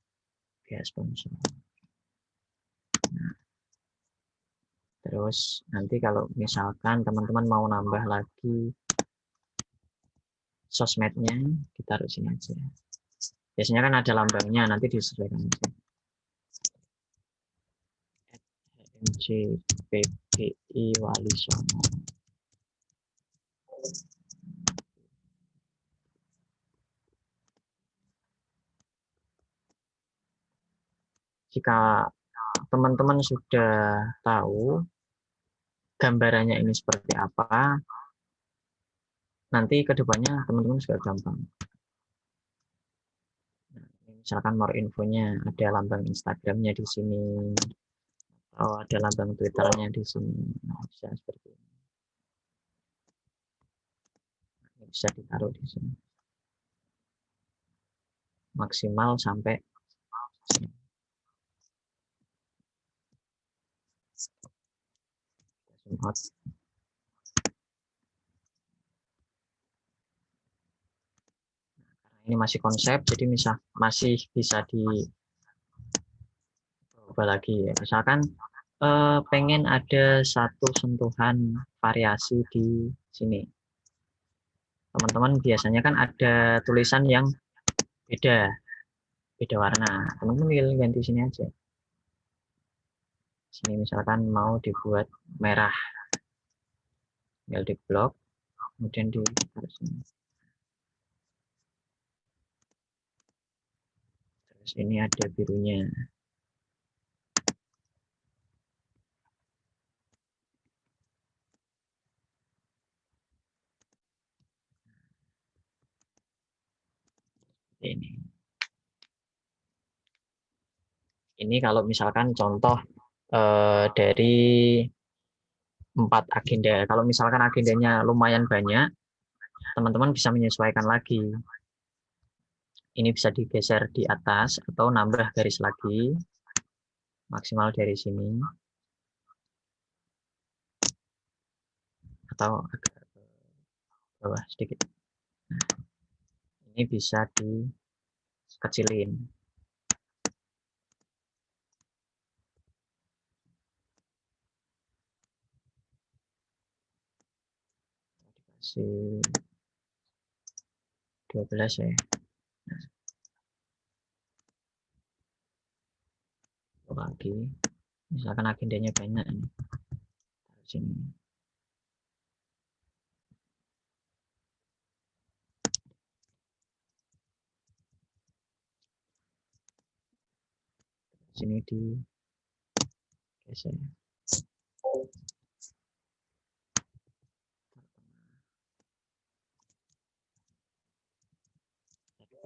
pihak sponsor. Nah, terus nanti kalau misalkan teman-teman mau nambah lagi sosmednya, kita taruh sini aja. Biasanya kan ada lambangnya, nanti disesuaikan aja. HMJPBI Wali Songo. Jika teman-teman sudah tahu gambarannya ini seperti apa, nanti kedepannya teman-teman sudah gampang. Nah, misalkan more infonya, ada lambang Instagramnya di sini, atau ada lambang Twitternya di sini, nah, bisa seperti ini. Nah, bisa ditaruh di sini. Maksimal sampai sini. Zoom out. Ini masih konsep, jadi masih bisa diubah lagi. Misalkan pengen ada satu sentuhan variasi di sini. teman-teman biasanya kan ada tulisan yang beda warna. Teman-teman tinggal ganti sini aja. Sini misalkan mau dibuat merah, tinggal di blok, kemudian ditaruh sini. Terus ini ada birunya. Ini kalau misalkan contoh dari 4 agenda. Kalau misalkan agendanya lumayan banyak, teman-teman bisa menyesuaikan lagi. Ini bisa digeser di atas atau nambah garis lagi, maksimal dari sini. Atau agak ke bawah sedikit. Nah, ini bisa dikecilin. Dikasih 12 ya. Nah, lagi, misalkan agendanya banyak nih. Taruh sini. Sini di geser.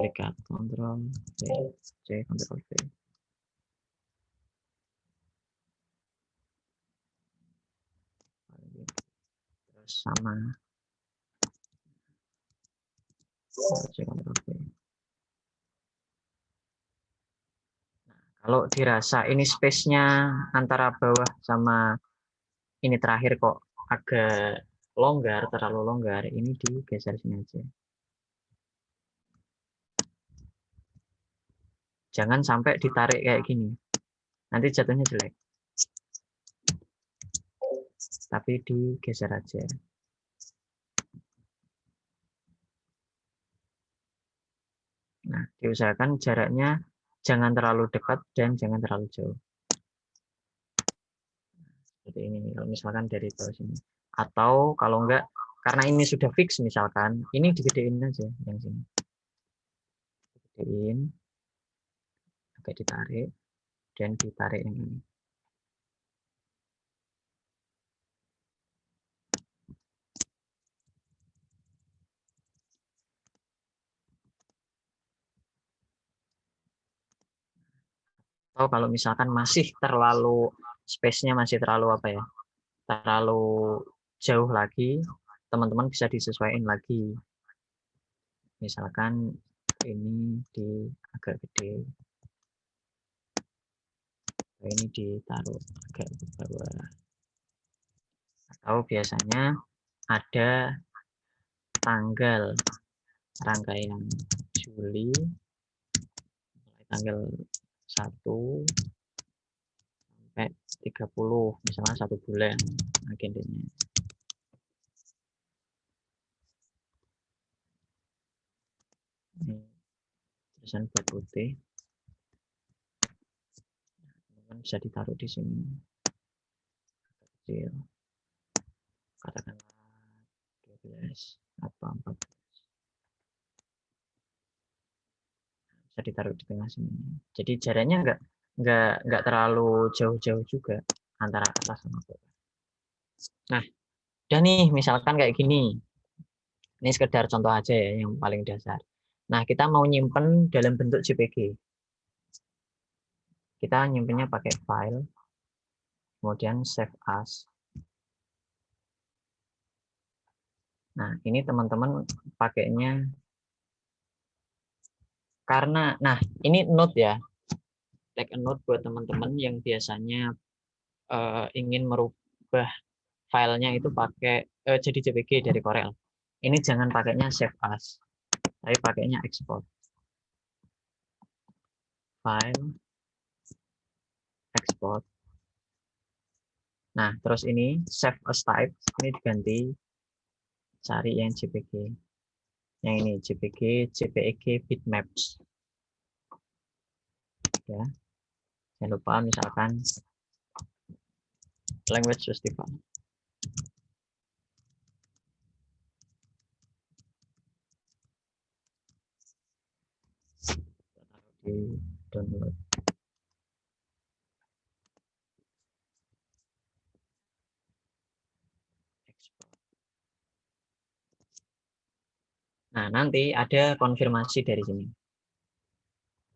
Klik Ctrl C, Ctrl V. Terus sama. C, Ctrl V. Kalau dirasa ini space-nya antara bawah sama ini terakhir kok agak longgar, terlalu longgar, ini digeser sini aja. Jangan sampai ditarik kayak gini. Nanti jatuhnya jelek. Tapi digeser aja. Nah, diusahakan jaraknya jangan terlalu dekat dan jangan terlalu jauh. Seperti ini, kalau misalkan dari bawah sini. Atau kalau enggak, karena ini sudah fix misalkan, ini digedein aja yang sini. Digedein, agak ditarik, dan ditarik yang ini. Atau kalau misalkan masih terlalu space-nya masih terlalu apa ya? Terlalu jauh lagi, teman-teman bisa disesuaikan lagi. Misalkan ini agak gede. Ini ditaruh agak ke bawah. Atau biasanya ada tanggal rangkaian Juli mulai tanggal 1 sampai 30, misalnya 1 bulan agendanya. Ini tulisan buat putih. Teman-teman bisa ditaruh di sini. Kecil. Katakanlah 12 atau 14. Bisa ditaruh di tengah sini. Jadi jaraknya enggak terlalu jauh-jauh juga antara atas sama bawah. Nah, dan nih misalkan kayak gini. Ini sekedar contoh aja ya yang paling dasar. Nah, kita mau nyimpen dalam bentuk JPG. Kita nyimpennya pakai file, kemudian save as. Nah, ini teman-teman pakainya karena, nah ini note ya. Take a note buat teman-teman yang biasanya ingin merubah filenya itu pakai jadi JPG dari Corel. Ini jangan pakainya save as, tapi pakainya export. File, export. Nah, terus ini save as type, ini diganti cari yang JPG. Yang ini JPEG bitmaps. Ya, jangan lupa misalkan language festival. Di download. Nah, nanti ada konfirmasi dari sini.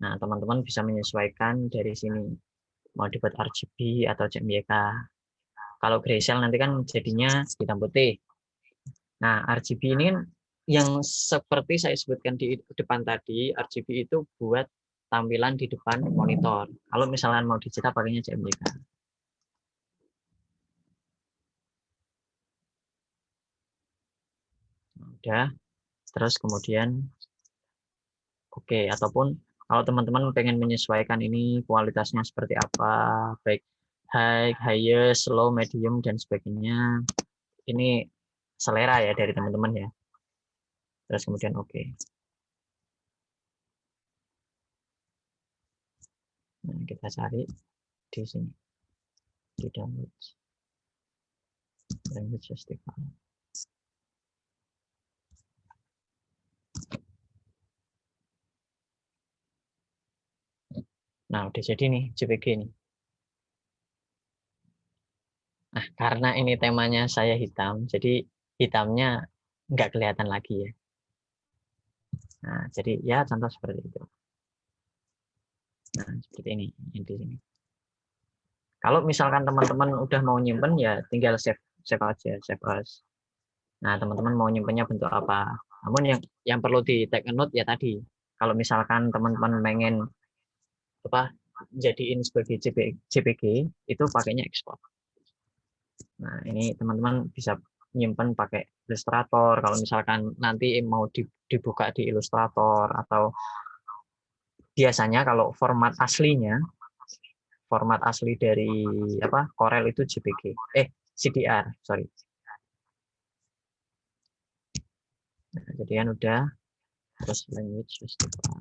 Nah, teman-teman bisa menyesuaikan dari sini. Mau dibuat RGB atau CMYK. Kalau grayscale nanti kan jadinya hitam putih. Nah, RGB ini yang seperti saya sebutkan di depan tadi, RGB itu buat tampilan di depan monitor. Kalau misalnya mau dicetak pakainya CMYK. Udah, terus kemudian oke, ataupun kalau teman-teman pengen menyesuaikan ini kualitasnya seperti apa, baik high, highest, low, medium, dan sebagainya, ini selera ya dari teman-teman ya. Terus kemudian oke. Nah, kita cari di sini, di download language festival. Nah, udah jadi nih JPG ini. Nah, karena ini temanya saya hitam, jadi hitamnya nggak kelihatan lagi ya. Nah, jadi ya contoh seperti itu. Nah, seperti ini di sini. Kalau misalkan teman-teman udah mau nyimpen ya tinggal save aja, save as. Nah, teman-teman mau nyimpennya bentuk apa? Namun yang perlu di take note ya tadi. Kalau misalkan teman-teman pengen apa jadiin sebagai JPG itu pakainya export. Nah, ini teman-teman bisa nyimpen pakai Illustrator. Kalau misalkan nanti mau dibuka di Illustrator atau biasanya kalau format asli dari apa Corel itu JPG. CDR, sorry. Nah, jadi kan udah terus language festival.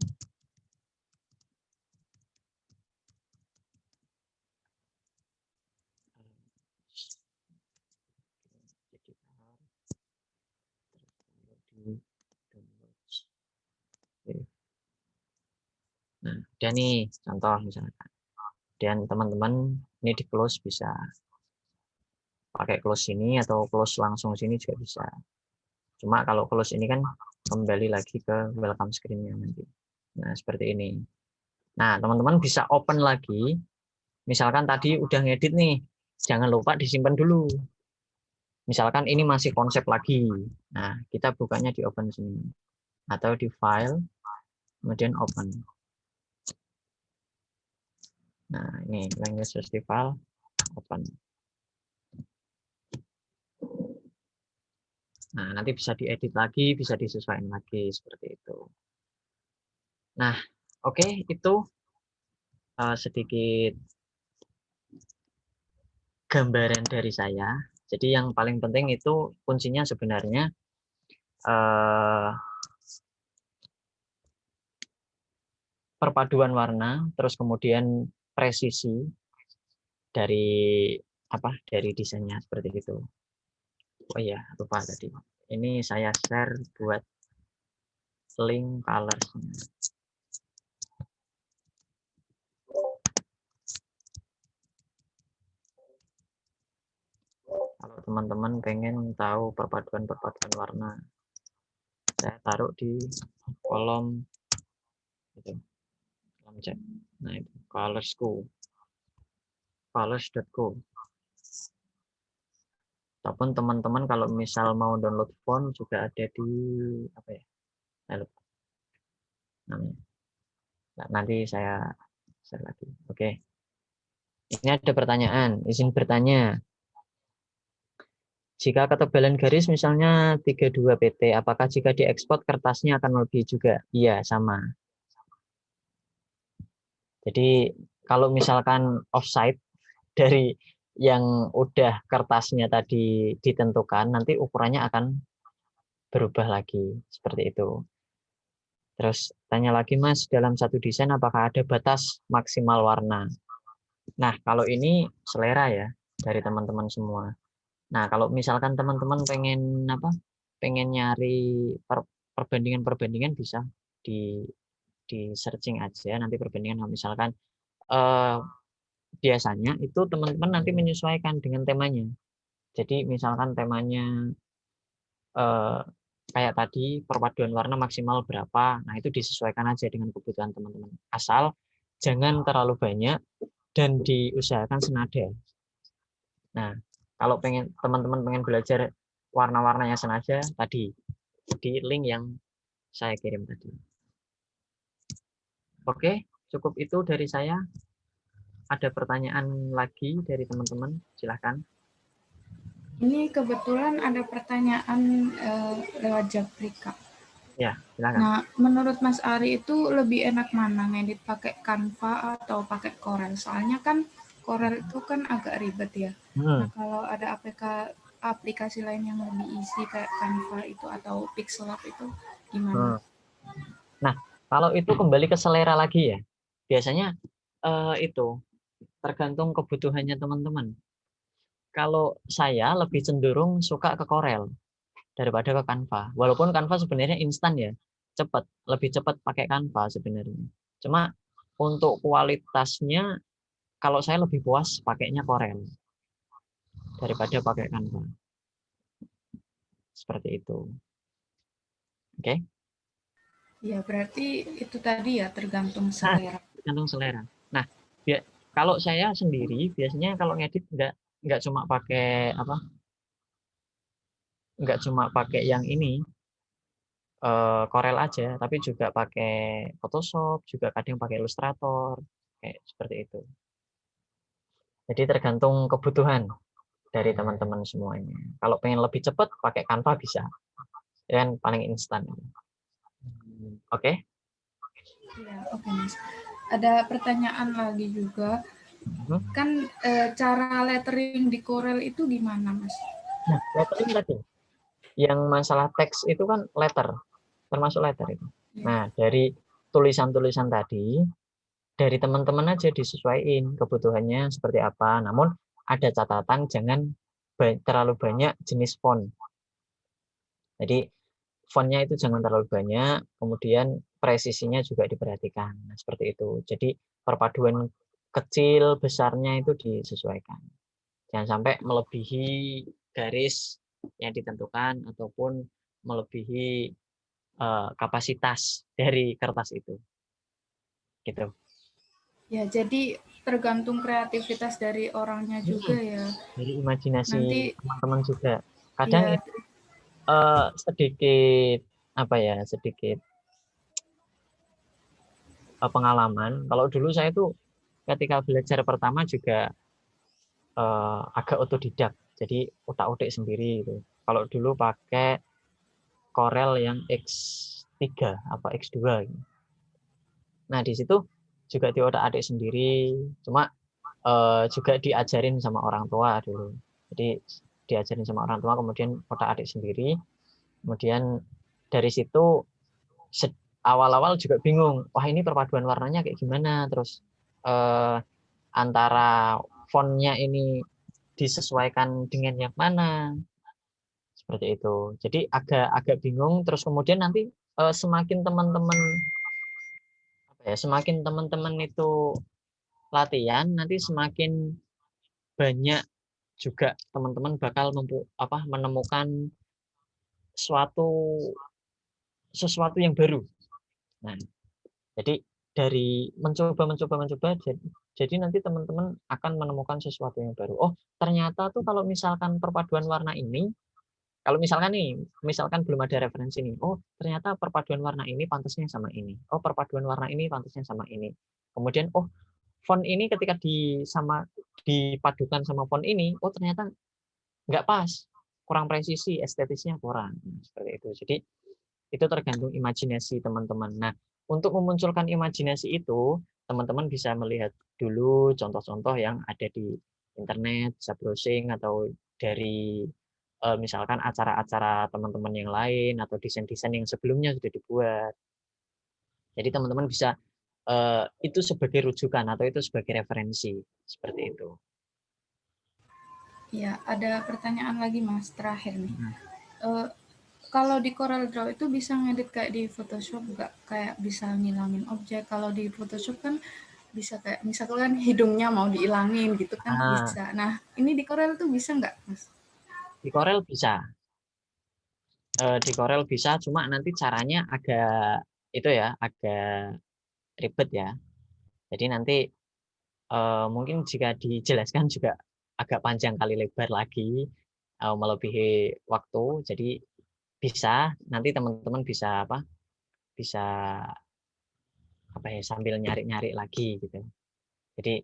Nah, dan nih contoh misalkan. Dan teman-teman ini di close bisa pakai close ini atau close langsung sini juga bisa. Cuma kalau close ini kan kembali lagi ke welcome screen-nya nanti. Nah, seperti ini. Nah, teman-teman bisa open lagi. Misalkan tadi udah ngedit nih, jangan lupa disimpan dulu. Misalkan ini masih konsep lagi. Nah, kita bukanya di open sini. Atau di file, kemudian open. Nah, ini language festival, open. Nah, nanti bisa diedit lagi, bisa disesuaikan lagi, seperti itu. Nah, oke, itu sedikit gambaran dari saya. Jadi yang paling penting itu kuncinya sebenarnya perpaduan warna, terus kemudian presisi dari desainnya seperti itu. Oh iya, lupa tadi. Ini saya share buat link colors-nya. Kalau teman-teman pengen tahu perpaduan warna, saya taruh di kolom itu, kolom chat. Nah itu colors.co. Ataupun teman-teman kalau misal mau download font juga ada di apa ya? Namanya. Nah, nanti saya share lagi. Oke. Ini ada pertanyaan, izin bertanya. Jika ketebalan garis misalnya 32 pt, apakah jika diekspor kertasnya akan lebih juga? Iya, sama. Jadi kalau misalkan offside dari yang udah kertasnya tadi ditentukan, nanti ukurannya akan berubah lagi seperti itu. Terus tanya lagi Mas, dalam satu desain apakah ada batas maksimal warna? Nah, kalau ini selera ya dari teman-teman semua. Nah, kalau misalkan teman-teman pengen apa? Pengen nyari perbandingan-perbandingan bisa di searching aja nanti perbandingan misalkan biasanya itu teman-teman nanti menyesuaikan dengan temanya. Jadi misalkan temanya kayak tadi perpaduan warna maksimal berapa, nah itu disesuaikan aja dengan kebutuhan teman-teman. Asal jangan terlalu banyak dan diusahakan senada. Nah, kalau teman-teman pengen belajar warna-warnanya senada tadi di link yang saya kirim tadi. Oke, cukup itu dari saya. Ada pertanyaan lagi dari teman-teman? Silahkan. Ini kebetulan ada pertanyaan lewat Japri, Kak. Ya, silakan. Nah, menurut Mas Ari itu lebih enak mana, ngedit pakai Canva atau pakai Corel? Soalnya kan Corel itu kan agak ribet ya. Nah, kalau ada aplikasi lain yang lebih easy kayak Canva itu atau Pixel Lab itu gimana? Nah, kalau itu kembali ke selera lagi ya. Biasanya itu tergantung kebutuhannya teman-teman. Kalau saya lebih cenderung suka ke Corel daripada ke Canva. Walaupun Canva sebenarnya instan ya, cepat, lebih cepat pakai Canva sebenarnya. Cuma untuk kualitasnya, kalau saya lebih puas pakainya Corel daripada pakai Canva. Seperti itu. Oke? Ya, berarti itu tadi ya tergantung selera. Tergantung selera. Nah, kalau saya sendiri biasanya kalau ngedit nggak cuma pakai apa? Nggak cuma pakai yang ini Corel aja, tapi juga pakai Photoshop, juga kadang pakai Illustrator, kayak seperti itu. Jadi tergantung kebutuhan dari teman-teman semuanya. Kalau pengen lebih cepat pakai Canva bisa, ya kan paling instan. Oke? Ya, oke Mas. Ada pertanyaan lagi juga. Kan cara lettering di Corel itu gimana, Mas? Nah, lettering tadi. Yang masalah teks itu kan letter, termasuk letter itu. Nah, dari tulisan-tulisan tadi, dari teman-teman aja disesuaikan kebutuhannya seperti apa. Namun ada catatan jangan terlalu banyak jenis font. Jadi fontnya itu jangan terlalu banyak, kemudian presisinya juga diperhatikan. Nah, seperti itu. Jadi perpaduan kecil besarnya itu disesuaikan. Jangan sampai melebihi garis yang ditentukan ataupun melebihi kapasitas dari kertas itu. Gitu. Ya, jadi tergantung kreativitas dari orangnya juga ya. Dari imajinasi Nanti teman-teman juga. Kadang ya, sedikit apa ya, sedikit pengalaman. Kalau dulu saya tuh ketika belajar pertama juga agak otodidak. Jadi utak-utik sendiri gitu. Kalau dulu pakai Corel yang X3 apa X2 gitu. Nah, di situ juga diotak-atik sendiri, cuma juga diajarin sama orang tua dulu. Jadi diajarin sama orang tua, kemudian otak-atik sendiri. Kemudian dari situ awal-awal juga bingung, wah ini perpaduan warnanya kayak gimana, terus antara fontnya ini disesuaikan dengan yang mana, seperti itu. Jadi agak bingung, terus kemudian nanti semakin teman-teman itu latihan, nanti semakin banyak juga teman-teman bakal menemukan sesuatu yang baru. Nah, jadi dari mencoba, jadi nanti teman-teman akan menemukan sesuatu yang baru. Oh, ternyata tuh kalau misalkan perpaduan warna ini, kalau misalkan belum ada referensi nih, oh ternyata perpaduan warna ini pantasnya sama ini. Oh, perpaduan warna ini pantasnya sama ini. Kemudian, oh font ini ketika dipadukan sama font ini, oh ternyata nggak pas, kurang presisi, estetisnya kurang. Seperti itu. Jadi itu tergantung imajinasi teman-teman. Nah, untuk memunculkan imajinasi itu, teman-teman bisa melihat dulu contoh-contoh yang ada di internet, bisa browsing atau dari misalkan acara-acara teman-teman yang lain atau desain-desain yang sebelumnya sudah dibuat. Jadi teman-teman bisa itu sebagai rujukan atau itu sebagai referensi seperti itu. Ya, ada pertanyaan lagi Mas terakhir nih. Kalau di Corel Draw itu bisa ngedit kayak di Photoshop nggak? Kayak bisa ngilangin objek. Kalau di Photoshop kan bisa kayak misalkan hidungnya mau dihilangin gitu kan bisa. Nah, ini di Corel tuh bisa nggak, Mas? Di Corel bisa. Di Corel bisa, cuma nanti caranya agak itu ya, agak ribet ya. Jadi nanti mungkin jika dijelaskan juga agak panjang kali lebar lagi, melebihi waktu. Jadi bisa nanti teman-teman bisa bisa ya sambil nyari-nyari lagi gitu. Jadi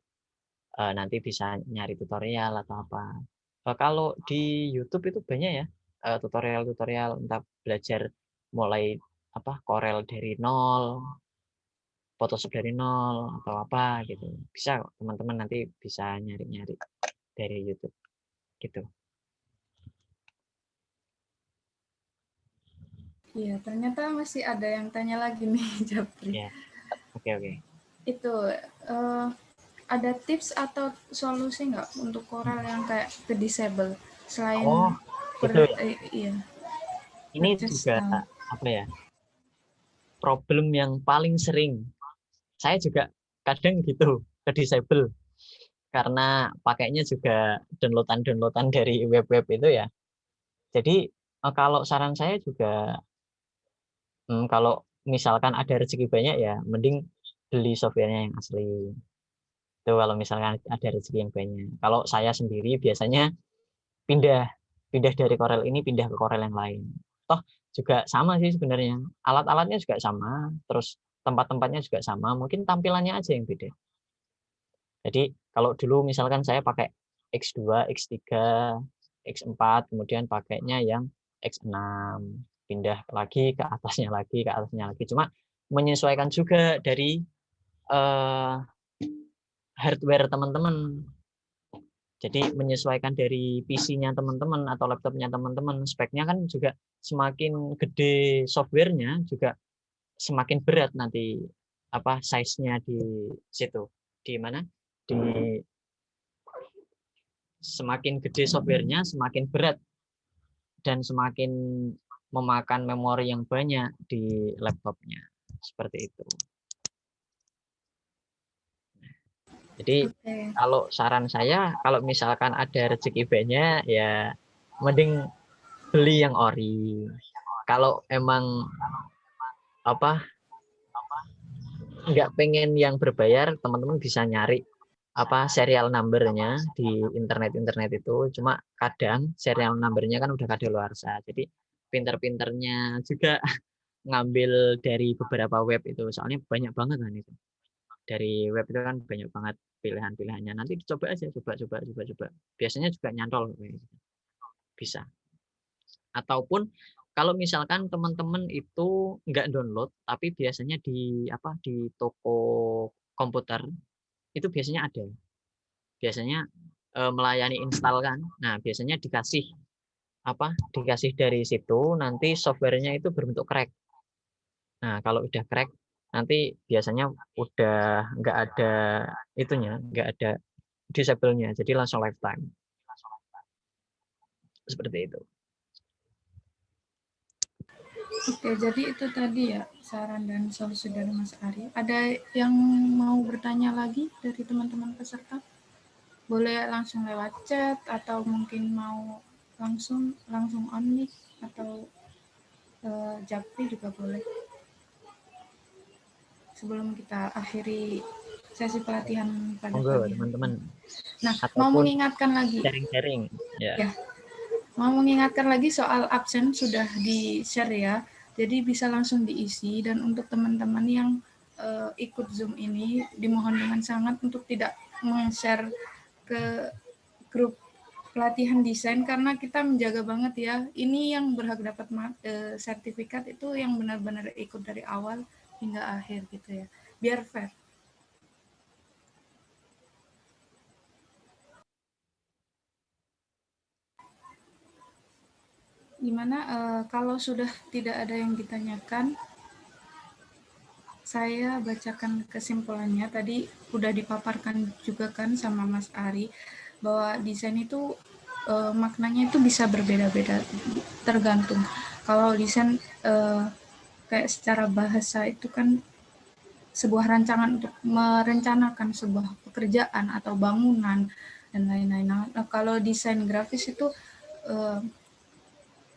nanti bisa nyari tutorial atau apa. Kalau di YouTube itu banyak ya tutorial-tutorial untuk belajar mulai Corel dari nol, Photoshop dari nol atau apa gitu. Bisa teman-teman nanti bisa nyari-nyari dari YouTube gitu. Iya, ternyata masih ada yang tanya lagi nih, Japri. Ya. Oke. Itu ada tips atau solusi nggak untuk Corel yang kayak ke disable selain itu ya. Iya. Ini juga problem yang paling sering. Saya juga kadang gitu ke disable karena pakainya juga downloadan dari web-web itu ya. Jadi kalau saran saya juga kalau misalkan ada rezeki banyak ya mending beli softwarenya yang asli. Itu kalau misalkan ada rezeki yang banyak. Kalau saya sendiri biasanya pindah dari Corel ini pindah ke Corel yang lain. Toh juga sama sih sebenarnya. Alat-alatnya juga sama, terus tempat-tempatnya juga sama, mungkin tampilannya aja yang beda. Jadi kalau dulu misalkan saya pakai X2, X3, X4, kemudian pakainya yang X6, pindah lagi ke atasnya lagi, Cuma menyesuaikan juga dari hardware teman-teman. Jadi menyesuaikan dari PC-nya teman-teman atau laptopnya teman-teman. Speknya kan juga semakin gede softwarenya juga semakin berat nanti size-nya di situ. Di mana? Semakin gede softwarenya semakin berat dan semakin memakan memori yang banyak di laptopnya. Seperti itu. Jadi kalau saran saya, kalau misalkan ada rezeki banyak, ya mending beli yang ori. Kalau emang nggak pengen yang berbayar, teman-teman bisa nyari serial number-nya di internet itu. Cuma kadang serial number-nya kan udah kadaluarsa. Jadi pinter-pinternya juga ngambil dari beberapa web itu. Soalnya banyak banget kan itu. Dari web itu kan banyak banget pilihan-pilihannya. Nanti dicoba aja, coba. Biasanya juga nyantol bisa. Ataupun kalau misalkan teman-teman itu nggak download, tapi biasanya di toko komputer itu biasanya ada. Biasanya melayani install kan. Nah, biasanya dikasih dari situ nanti softwarenya itu berbentuk crack. Nah, kalau udah crack nanti biasanya udah nggak ada nggak ada disable-nya, jadi langsung lifetime. Seperti itu. Oke, jadi itu tadi ya saran dan solusi dari Mas Ari. Ada yang mau bertanya lagi dari teman-teman peserta? Boleh langsung lewat chat atau mungkin mau langsung on mic atau Japri juga boleh. Sebelum kita akhiri sesi pelatihan pada pagi teman-teman. Nah, mau mengingatkan lagi. Sharing. Ya. Mau mengingatkan lagi soal absen sudah di-share ya. Jadi bisa langsung diisi dan untuk teman-teman yang ikut Zoom ini dimohon dengan sangat untuk tidak men-share ke grup pelatihan desain karena kita menjaga banget ya. Ini yang berhak dapat sertifikat itu yang benar-benar ikut dari awal hingga akhir gitu ya. Biar fair. Gimana kalau sudah tidak ada yang ditanyakan, saya bacakan kesimpulannya. Tadi udah dipaparkan juga kan sama Mas Ari bahwa desain itu maknanya itu bisa berbeda-beda tergantung. Kalau desain kayak secara bahasa itu kan sebuah rancangan untuk merencanakan sebuah pekerjaan atau bangunan dan lain-lain. Nah, kalau desain grafis itu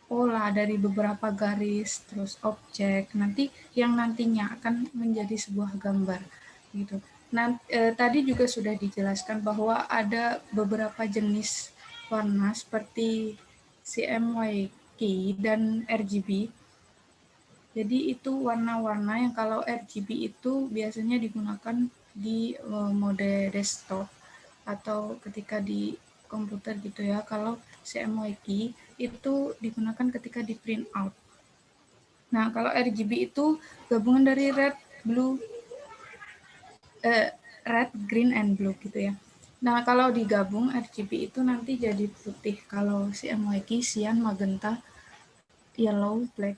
pola dari beberapa garis, terus objek, nanti yang nantinya akan menjadi sebuah gambar gitu. Nah, tadi juga sudah dijelaskan bahwa ada beberapa jenis warna seperti CMYK dan RGB. Jadi itu warna-warna yang kalau RGB itu biasanya digunakan di mode desktop atau ketika di komputer gitu ya. Kalau CMYK itu digunakan ketika di print out. Nah, kalau RGB itu gabungan dari red, green, and blue gitu ya. Nah, kalau digabung RGB itu nanti jadi putih. Kalau CMYK, cyan, magenta, yellow, black.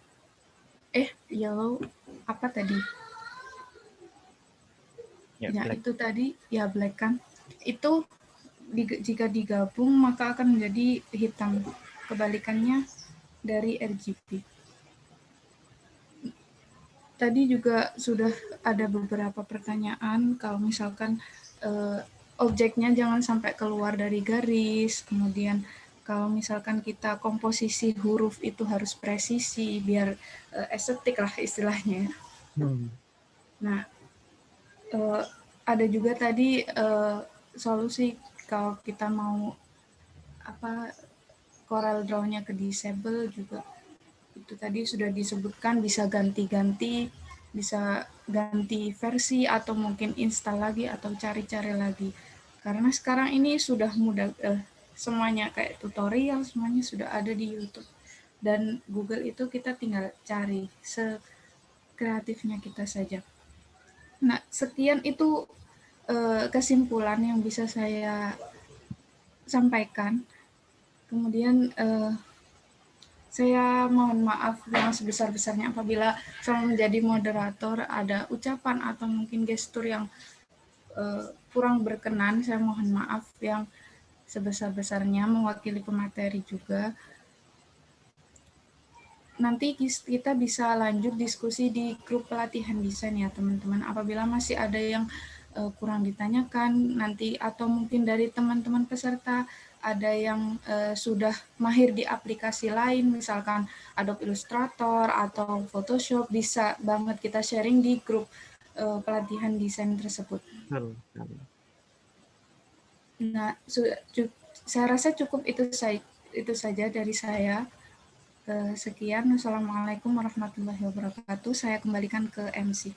Yellow apa tadi? Ya, itu tadi ya black kan. Itu jika digabung maka akan menjadi hitam. Kebalikannya dari RGB. Tadi juga sudah ada beberapa pertanyaan kalau misalkan objeknya jangan sampai keluar dari garis, kemudian kalau misalkan kita komposisi huruf itu harus presisi biar estetik lah istilahnya. Nah, ada juga tadi solusi kalau kita mau Corel Draw-nya ke disable juga. Itu tadi sudah disebutkan bisa ganti-ganti, bisa ganti versi atau mungkin install lagi atau cari-cari lagi. Karena sekarang ini sudah mudah, semuanya kayak tutorial, semuanya sudah ada di YouTube. Dan Google itu kita tinggal cari sekreatifnya kita saja. Nah, sekian itu kesimpulan yang bisa saya sampaikan. Kemudian saya mohon maaf yang sebesar-besarnya apabila saya menjadi moderator ada ucapan atau mungkin gestur yang kurang berkenan. Saya mohon maaf yang sebesar-besarnya mewakili pemateri juga. Nanti kita bisa lanjut diskusi di grup pelatihan desain ya teman-teman. Apabila masih ada yang kurang ditanyakan nanti atau mungkin dari teman-teman peserta ada yang sudah mahir di aplikasi lain, misalkan Adobe Illustrator atau Photoshop, bisa banget kita sharing di grup pelatihan desain tersebut. Nah, saya rasa cukup itu saja dari saya. Sekian, wassalamualaikum warahmatullahi wabarakatuh. Saya kembalikan ke MC.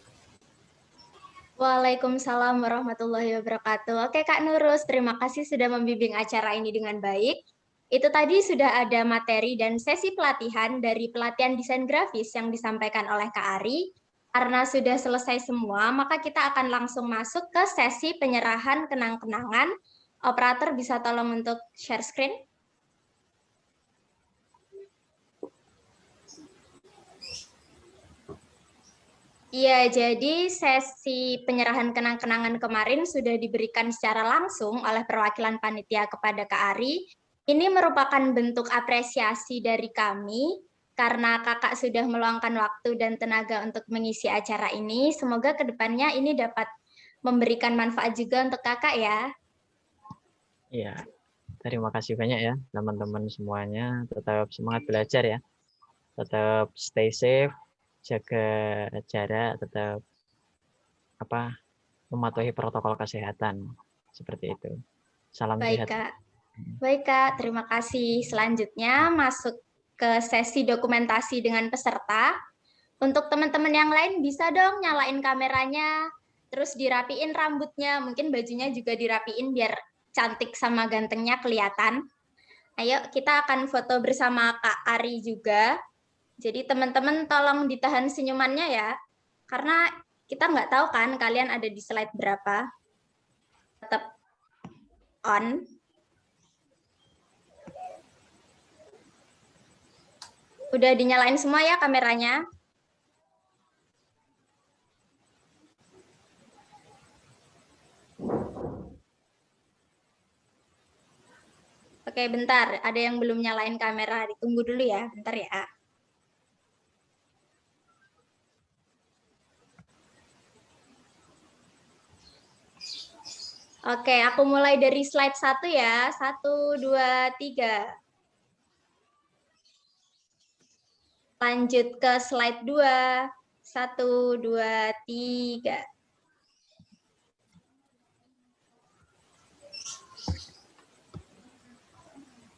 Waalaikumsalam warahmatullahi wabarakatuh. Oke Kak Nurus, terima kasih sudah membimbing acara ini dengan baik. Itu tadi sudah ada materi dan sesi pelatihan dari pelatihan desain grafis yang disampaikan oleh Kak Ari. Karena sudah selesai semua, maka kita akan langsung masuk ke sesi penyerahan kenang-kenangan. Operator bisa tolong untuk share screen. Iya, jadi sesi penyerahan kenang-kenangan kemarin sudah diberikan secara langsung oleh perwakilan panitia kepada Kak Ari. Ini merupakan bentuk apresiasi dari kami karena kakak sudah meluangkan waktu dan tenaga untuk mengisi acara ini. Semoga kedepannya ini dapat memberikan manfaat juga untuk kakak ya. Iya, terima kasih banyak ya teman-teman semuanya. Tetap semangat belajar ya. Tetap stay safe, jaga jarak, tetap mematuhi protokol kesehatan seperti itu. Salam Baik, sehat. Kak. Baik, Kak. Terima kasih. Selanjutnya masuk ke sesi dokumentasi dengan peserta. Untuk teman-teman yang lain bisa dong nyalain kameranya, terus dirapiin rambutnya, mungkin bajunya juga dirapiin biar cantik sama gantengnya kelihatan. Ayo kita akan foto bersama Kak Ari juga. Jadi teman-teman tolong ditahan senyumannya ya, karena kita nggak tahu kan kalian ada di slide berapa. Tetap on. Udah dinyalain semua ya kameranya? Oke, bentar. Ada yang belum nyalain kamera. Ditunggu dulu ya. Bentar ya. Oke, aku mulai dari slide 1 ya. 1, 2, 3. Lanjut ke slide 2. 1, 2, 3.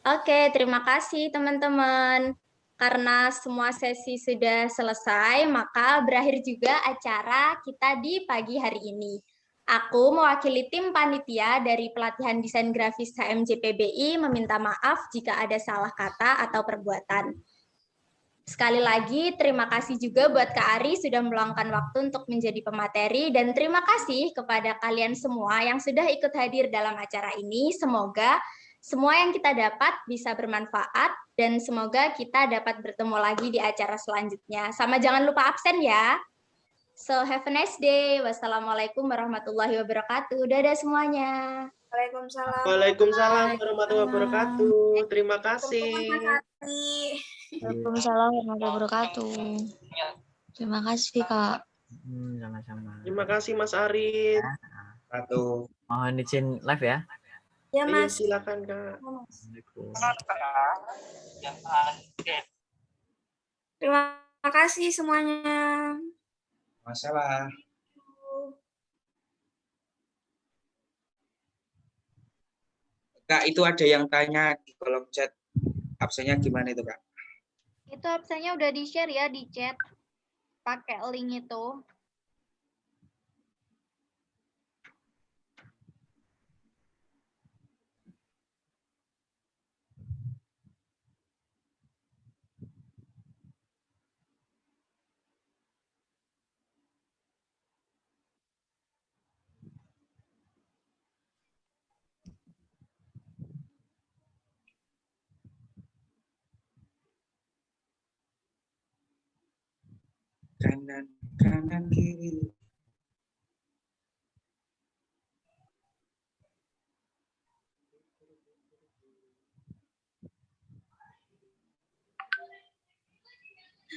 Oke, terima kasih teman-teman. Karena semua sesi sudah selesai, maka berakhir juga acara kita di pagi hari ini. Aku mewakili tim panitia dari pelatihan desain grafis HMJPBI meminta maaf jika ada salah kata atau perbuatan. Sekali lagi, terima kasih juga buat Kak Ari sudah meluangkan waktu untuk menjadi pemateri, dan terima kasih kepada kalian semua yang sudah ikut hadir dalam acara ini. Semoga semua yang kita dapat bisa bermanfaat, dan semoga kita dapat bertemu lagi di acara selanjutnya. Sama jangan lupa absen ya. So, have a nice day. Wassalamualaikum warahmatullahi wabarakatuh. Dadah semuanya. Waalaikumsalam. Waalaikumsalam warahmatullahi wabarakatuh. Terima kasih. Waalaikumsalam warahmatullahi wabarakatuh. Terima kasih, Kak. Sama-sama. Terima kasih Mas Arit. Satu. Mohon izin live ya. Ya, Ayo, Mas. silakan Kak. Terima kasih semuanya. Masalah. Kak, itu ada yang tanya di kolom chat. Absennya gimana itu, Kak? Itu absennya udah di-share ya di chat. Pakai link itu. Kanan, kanan, kiri.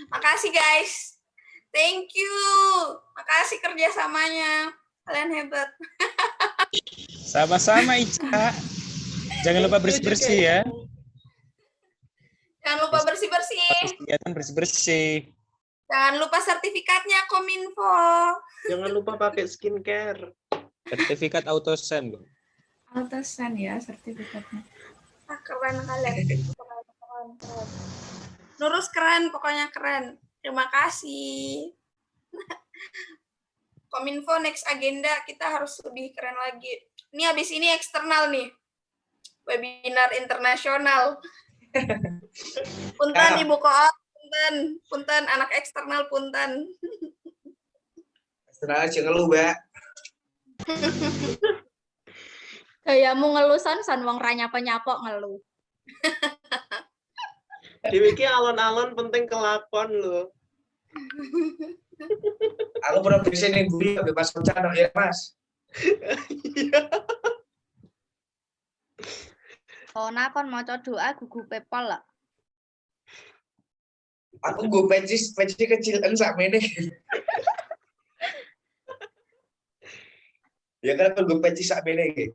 Makasih guys. Thank you. Makasih kerjasamanya. Kalian hebat. Sama-sama Ica. Jangan lupa bersih-bersih ya. Jangan lupa bersih-bersih. Kegiatan bersih-bersih. Jangan lupa sertifikatnya Kominfo. Jangan lupa pakai skincare. Sertifikat AutoSend. Altasan ya sertifikatnya. Ah, keren kalian. Keren. Nurus keren, pokoknya keren. Terima kasih. Kominfo next agenda kita harus lebih keren lagi. Ini habis ini eksternal nih. Webinar internasional. Punten Ibu Koot, punten anak eksternal punten. Eksternal aja ngeluh, Mbak. Gayamu ngeluh san wong ra nyapa-nyapa ngeluh. Diwiki alon-alon penting kelakon loh. Aku pernah bisa nih guru bebas bencana ya, Mas. Oh, nah kon maca doa gugu pepol lah. Aku gue peci kecilan sakmene. Ya kan aku gue peci sakmene iki.